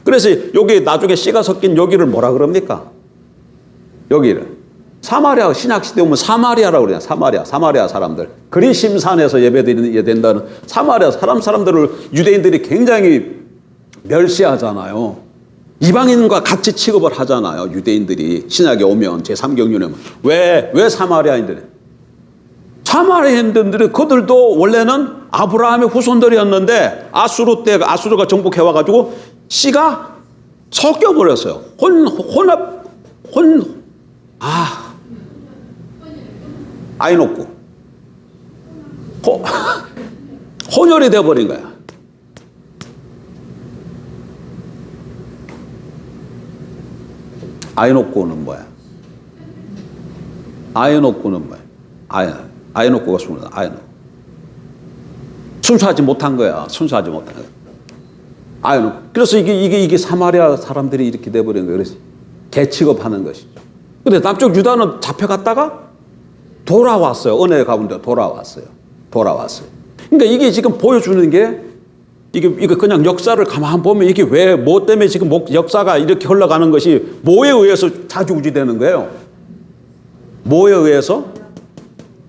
그래서 여기 나중에 씨가 섞인 여기를 뭐라 그럽니까? 여기를 사마리아 신약시대 오면 사마리아라고 그래요. 사마리아 사람들. 그리심산에서 예배드린다는 사마리아 사람들을 유대인들이 굉장히 멸시하잖아요. 이방인과 같이 취급을 하잖아요. 유대인들이 신약에 오면 제3경륜에 오면 왜 사마리아인들이? 사마리아인들이 그들도 원래는 아브라함의 후손들이었는데 아수르가 정복해와가지고 씨가 섞여버렸어요. 아이노쿠. 혼혈이 돼버린 거야. 아이노쿠는 뭐야? 아이노쿠가 순수하다. 순수하지 못한 거야. 그래서 이게 사마리아 사람들이 이렇게 돼버린 거예요. 그래서 개취급하는 것이죠. 근데 남쪽 유다는 잡혀갔다가 돌아왔어요. 은혜 가운데 돌아왔어요. 그러니까 이게 지금 보여주는 게 이게 그냥 역사를 가만 보면 이게 뭐 때문에 지금 역사가 이렇게 흘러가는 것이 뭐에 의해서 좌지우지되는 거예요? 뭐에 의해서?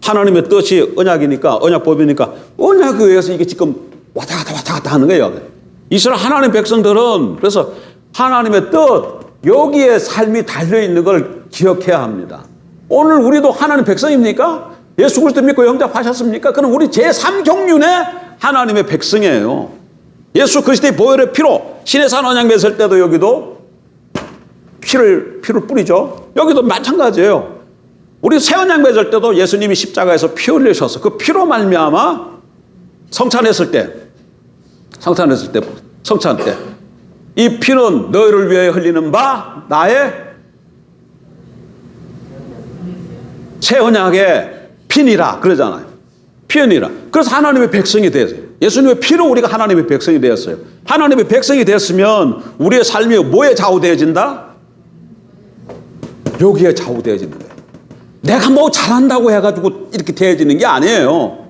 하나님의 뜻이 언약이니까 언약법이니까 언약에 의해서 이게 지금 왔다 갔다 하는 거예요. 이스라엘 하나님 백성들은 그래서 하나님의 뜻 여기에 삶이 달려있는 걸 기억해야 합니다. 오늘 우리도 하나님 백성입니까? 예수 그리스도 믿고 영접하셨습니까? 그럼 우리 제3경륜의 하나님의 백성이에요. 예수 그리스도의 보혈의 피로 시내산 언약 맺을 때도 여기도 피를 뿌리죠. 여기도 마찬가지예요. 우리 새 언약 맺을 때도 예수님이 십자가에서 피 흘리셔서 그 피로 말미암아 성찬했을 때 이 피는 너희를 위해 흘리는 바 나의 새 언약의 피니라 그러잖아요. 피니라. 그래서 하나님의 백성이 되었어요. 예수님의 피로 우리가 하나님의 백성이 되었어요. 하나님의 백성이 됐으면 우리의 삶이 뭐에 좌우되어진다? 여기에 좌우되어지는 거예요. 내가 뭐 잘한다고 해가지고 이렇게 되어지는 게 아니에요.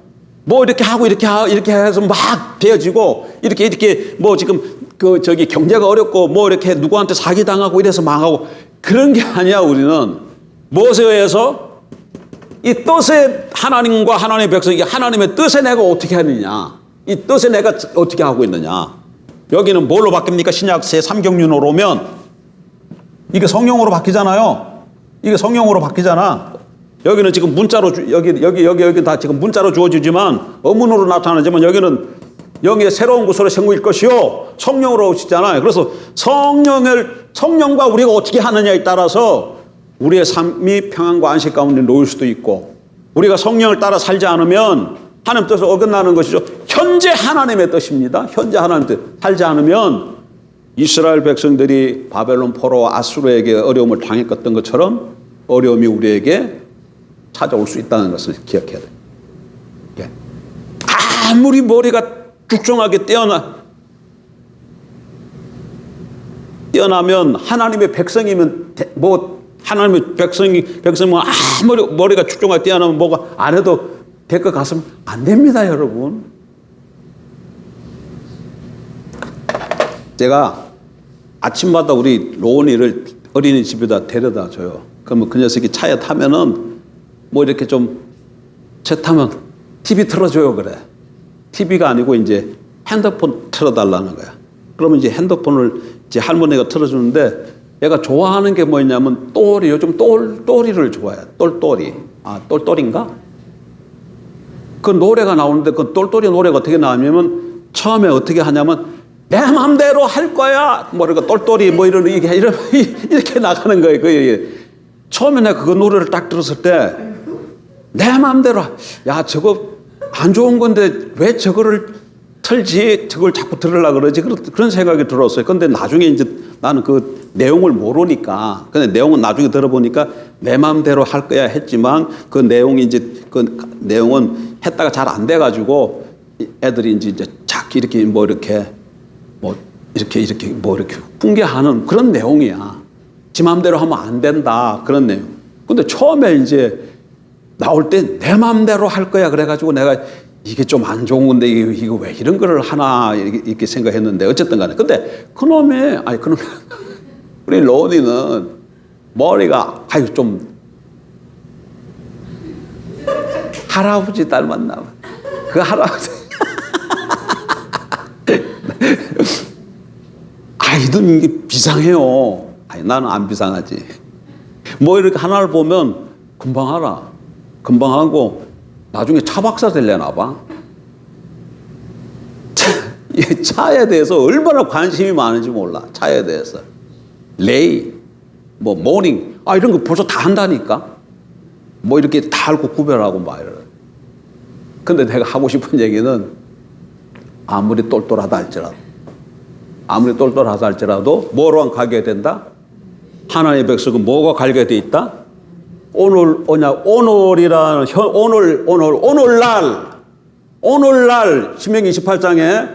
뭐 이렇게 하고 이렇게 해서 막 되어지고 이렇게 뭐 지금 경제가 어렵고 뭐 이렇게 누구한테 사기당하고 이래서 망하고 그런 게 아니야. 우리는 무엇에 의해서 이 뜻에 하나님과 하나님의 백성이 하나님의 뜻에 내가 어떻게 하느냐, 이 뜻에 내가 어떻게 하고 있느냐. 여기는 뭘로 바뀝니까? 신약 제3경륜으로 오면 이게 성령으로 바뀌잖아요. 이게 성령으로 바뀌잖아. 여기는 지금 문자로 여기 다 지금 문자로 주어지지만 어문으로 나타나지만 여기는 영의 새로운 구설의 생구일 것이요 성령으로 오시잖아요. 그래서 성령과 우리가 어떻게 하느냐에 따라서 우리의 삶이 평안과 안식 가운데 놓일 수도 있고, 우리가 성령을 따라 살지 않으면 하나님 뜻을 어긋나는 것이죠. 현재 하나님의 뜻입니다. 현재 하나님의 뜻. 살지 않으면 이스라엘 백성들이 바벨론 포로 아수르에게 어려움을 당했던 것처럼 어려움이 우리에게 찾아올 수 있다는 것을 기억해야 돼요. 아무리 머리가 쭉정하게 뛰어나면 하나님의 백성이면 하나님의 백성이면 아무리 머리가 쭉정하게 뛰어나면 뭐가 안 해도 될 것 같으면 안 됩니다, 여러분. 제가 아침마다 우리 로운이를 어린이집에다 데려다 줘요. 그러면 그 녀석이 차에 타면은 뭐 이렇게 좀 차 타면 TV 틀어줘요, 그래. TV가 아니고 이제 핸드폰 틀어달라는 거야. 그러면 이제 핸드폰을 이제 할머니가 틀어주는데 얘가 좋아하는 게 뭐냐면 요즘 똘똘이를 좋아해. 똘똘이. 똘똘인가? 그 노래가 나오는데 그 똘똘이 노래가 어떻게 나오냐면 처음에 어떻게 하냐면 내 맘대로 할 거야. 뭐 이렇게 똘똘이 뭐 이렇게 나가는 거예요. 처음에 내가 그 노래를 딱 들었을 때 내 맘대로, 야, 저거 안 좋은 건데 왜 저거를 틀지? 저걸 자꾸 들으려고 그러지? 그런 생각이 들었어요. 근데 나중에 이제 나는 그 내용을 모르니까, 근데 내용은 나중에 들어보니까 내 마음대로 할 거야 했지만 그 내용이 이제 그 내용은 했다가 잘 안 돼가지고 애들이 이제 자꾸 이렇게 이렇게 훈계하는 그런 내용이야. 지 마음대로 하면 안 된다. 그런 내용. 근데 처음에 이제 나올 때 내 마음대로 할 거야. 그래가지고 내가 이게 좀 안 좋은 건데 이거 왜 이런 거를 하나 이렇게 생각했는데 어쨌든 간에. 근데 그놈의 우리 로운이는 머리가 좀 할아버지 닮았나 봐. 그 할아버지. 아이들 이게 비상해요. 나는 안 비상하지. 뭐 이렇게 하나를 보면 금방 알아. 금방 하고 나중에 차 박사 되려나 봐. 차에 대해서 얼마나 관심이 많은지 몰라. 차에 대해서. 레이, 모닝, 이런 거 벌써 다 한다니까. 뭐 이렇게 다 알고 구별하고 막 이래. 근데 내가 하고 싶은 얘기는 아무리 똘똘하다 할지라도 뭐로 가게 된다? 하나님의 백성은 뭐가 갈게 돼 있다? 오늘이라는 오늘날 신명기 28장에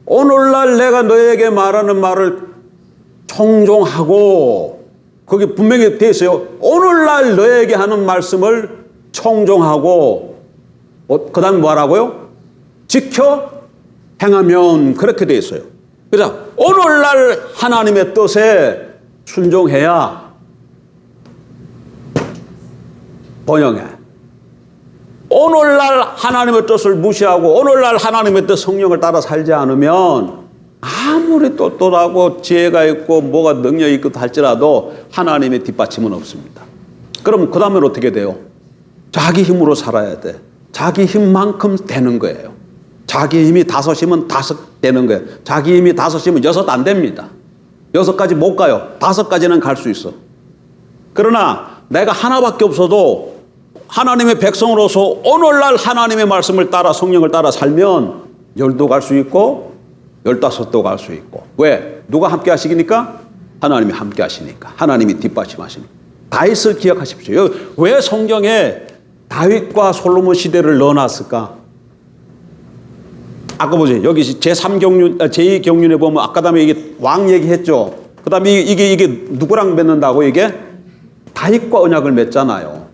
오늘날 내가 너에게 말하는 말을 청종하고, 거기 분명히 되어 있어요. 오늘날 너에게 하는 말씀을 청종하고, 그 다음에 뭐라고요? 지켜 행하면, 그렇게 되어 있어요. 그래서 오늘날 하나님의 뜻에 순종해야 번영해. 오늘날 하나님의 뜻을 무시하고 오늘날 하나님의 뜻 성령을 따라 살지 않으면 아무리 똘똘하고 지혜가 있고 뭐가 능력이 있고 할지라도 하나님의 뒷받침은 없습니다. 그럼 그 다음에 어떻게 돼요? 자기 힘으로 살아야 돼. 자기 힘만큼 되는 거예요. 자기 힘이 5이면 5 되는 거예요. 자기 힘이 5이면 6 안 됩니다. 6까지 못 가요. 5까지는 갈 수 있어. 그러나 내가 하나밖에 없어도 하나님의 백성으로서 오늘날 하나님의 말씀을 따라 성령을 따라 살면 10도 갈 수 있고 15도 갈 수 있고. 왜? 누가 함께 하시니까? 하나님이 함께 하시니까. 하나님이 뒷받침하시니까. 다윗을 기억하십시오. 왜 성경에 다윗과 솔로몬 시대를 넣어놨을까? 아까 보세요. 여기 제2경륜에 보면 아까 다음에 이게 왕 얘기했죠. 그 다음에 이게 누구랑 맺는다고 이게? 다윗과 언약을 맺잖아요.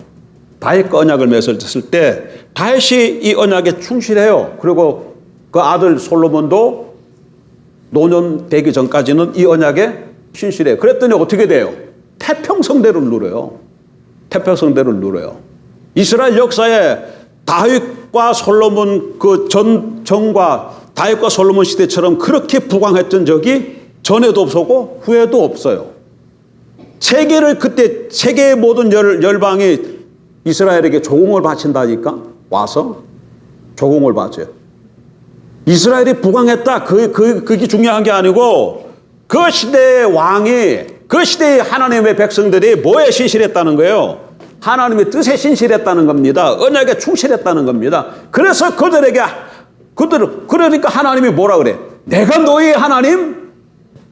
다윗과 언약을 맺었을 때 다윗이 이 언약에 충실해요. 그리고 그 아들 솔로몬도 노년 되기 전까지는 이 언약에 신실해요. 그랬더니 어떻게 돼요? 태평성대를 누려요. 태평성대를 누려요. 이스라엘 역사에 다윗과 솔로몬 그 전과 다윗과 솔로몬 시대처럼 그렇게 부강했던 적이 전에도 없었고 후에도 없어요. 그때 세계의 모든 열방이 이스라엘에게 조공을 바친다니까. 와서 조공을 바쳐요. 이스라엘이 부강했다. 그게 중요한 게 아니고 그 시대의 왕이 그 시대의 하나님의 백성들이 뭐에 신실했다는 거예요? 하나님의 뜻에 신실했다는 겁니다. 언약에 충실했다는 겁니다. 그래서 그러니까 하나님이 뭐라 그래? 내가 너희 하나님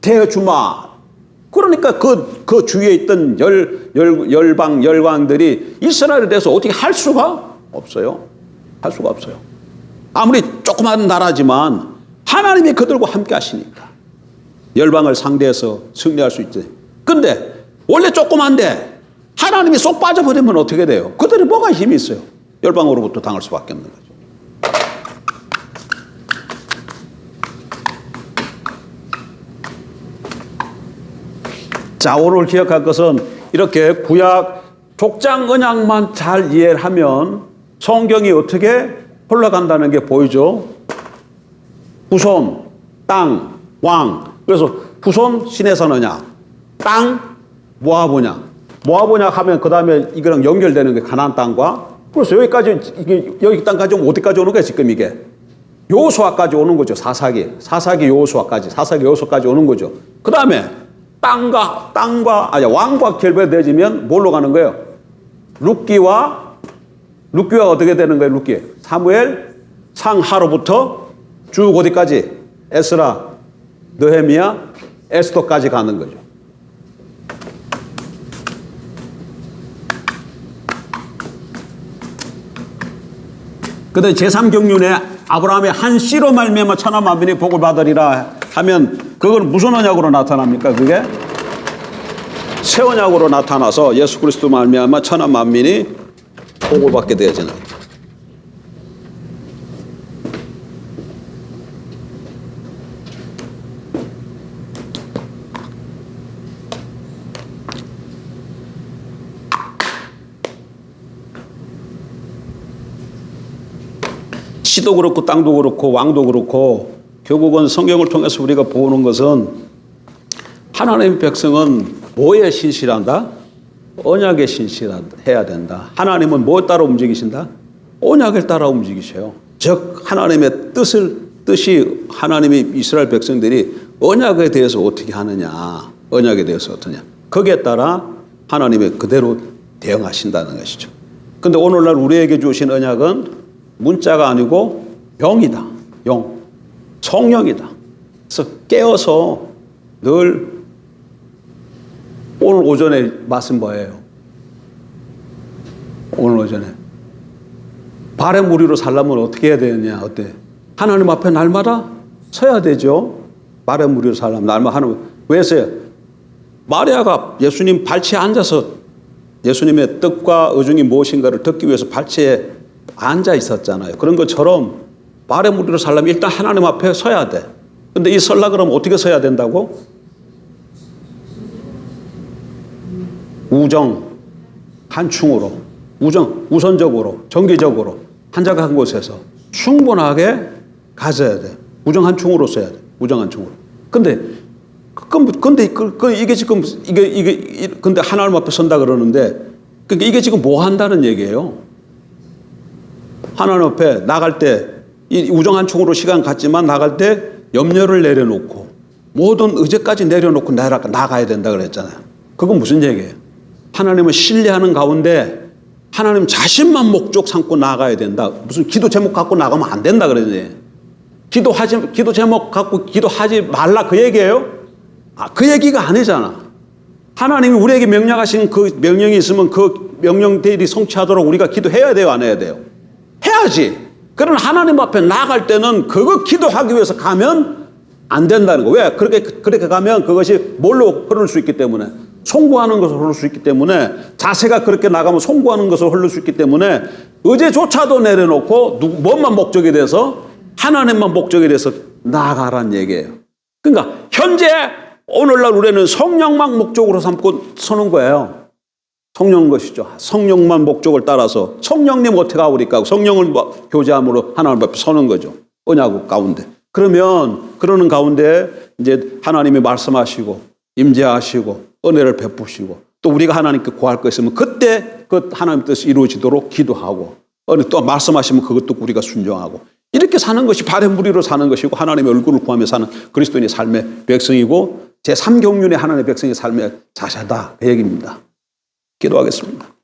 되어주마. 그러니까 그 주위에 있던 열방들이 이스라엘에 대해서 어떻게 할 수가 없어요. 할 수가 없어요. 아무리 조그만 나라지만 하나님이 그들과 함께 하시니까 열방을 상대해서 승리할 수 있지. 근데 원래 조그만데 하나님이 쏙 빠져버리면 어떻게 돼요? 그들이 뭐가 힘이 있어요? 열방으로부터 당할 수밖에 없는 거죠. 자, 오늘 기억할 것은 이렇게 구약 족장 언약만 잘 이해를 하면 성경이 어떻게 흘러간다는 게 보이죠. 후손, 땅, 왕. 그래서 후손 시내산 언약, 땅 모압 언약. 모압 언약 하면 그 다음에 이거랑 연결되는 게 가나안 땅과. 그래서 여기 땅까지 오면 어디까지 오는 거야 지금 이게? 여호수아까지 오는 거죠. 사사기 여호수아까지 오는 거죠. 그 다음에 왕과 결별되어지면 뭘로 가는 거예요? 룻기와 어떻게 되는 거예요? 룻기 사무엘 상하로부터 쭉 어디까지? 에스라, 느헤미야, 에스더까지 가는 거죠. 근데 제3경륜에 아브라함의 한 씨로 말미암아 천하 만민이 복을 받으리라 하면 그건 무슨 언약으로 나타납니까? 그게 새 언약으로 나타나서 예수 그리스도 말미암아 천하 만민이 복을 받게 되어지는 거죠. 시도 그렇고 땅도 그렇고 왕도 그렇고 결국은 성경을 통해서 우리가 보는 것은 하나님의 백성은 뭐에 신실한다? 언약에 신실해야 된다. 하나님은 뭐 따라 움직이신다? 언약을 따라 움직이셔요. 즉 하나님의 뜻이 하나님의 이스라엘 백성들이 언약에 대해서 어떻게 하느냐, 언약에 대해서 어떠냐, 거기에 따라 하나님의 그대로 대응하신다는 것이죠. 근데 오늘날 우리에게 주신 언약은 문자가 아니고 영이다. 영. 성령이다. 그래서 깨어서 늘 오늘 오전에 말씀 뭐예요? 오늘 오전에 발의 무리로 살려면 어떻게 해야 되느냐? 어때? 하나님 앞에 날마다 서야 되죠. 발의 무리로 살려면 날마다 하나님 왜 서요? 마리아가 예수님 발치에 앉아서 예수님의 뜻과 의중이 무엇인가를 듣기 위해서 발치에 앉아 있었잖아요. 그런 것처럼 발의 무리로 살려면 일단 하나님 앞에 서야 돼. 근데 이 설라 그러면 어떻게 서야 된다고? 한충으로, 우선적으로, 정기적으로 한적한 곳에서 충분하게 가져야 돼. 한충으로 써야 돼. 한충으로. 근데 이게 지금 근데 하나님 앞에 선다 그러는데 그러니까 이게 지금 뭐 한다는 얘기예요? 하나님 앞에 나갈 때 이 우정한충으로 시간 갔지만 나갈 때 염려를 내려놓고 모든 의제까지 내려놓고 나가야 된다 그랬잖아요. 그건 무슨 얘기예요? 하나님을 신뢰하는 가운데 하나님 자신만 목적 삼고 나가야 된다. 무슨 기도 제목 갖고 나가면 안 된다 그러지. 기도 제목 갖고 기도하지 말라 그 얘기예요? 그 얘기가 아니잖아. 하나님이 우리에게 명령하신 그 명령이 있으면 그 명령대로 성취하도록 우리가 기도해야 돼요, 안 해야 돼요? 해야지. 그러나 하나님 앞에 나갈 때는 그거 기도하기 위해서 가면 안 된다는 거. 왜? 그렇게 가면 그것이 뭘로 흐를 수 있기 때문에 송구하는 것으로 흐를 수 있기 때문에 자세가 그렇게 나가면 송구하는 것으로 흐를 수 있기 때문에 의제조차도 내려놓고 뭐만 목적이 돼서 하나님만 목적이 돼서 나아가란 얘기예요. 그러니까 현재 오늘날 우리는 성령만 목적으로 삼고 서는 거예요. 성령 것이죠. 성령만 목적을 따라서 성령님 어떻게 하오리까? 성령을 교제함으로 하나님 앞에 서는 거죠. 언약 가운데. 그러는 가운데 이제 하나님이 말씀하시고 임재하시고 은혜를 베푸시고 또 우리가 하나님께 구할 거 있으면 그때 그 하나님 뜻이 이루어지도록 기도하고 또 말씀하시면 그것도 우리가 순종하고 이렇게 사는 것이 발의 무리로 사는 것이고 하나님의 얼굴을 구하며 사는 그리스도인의 삶의 백성이고 제3경륜의 하나님의 백성의 삶의 자세다 그 얘기입니다. 기도하겠습니다.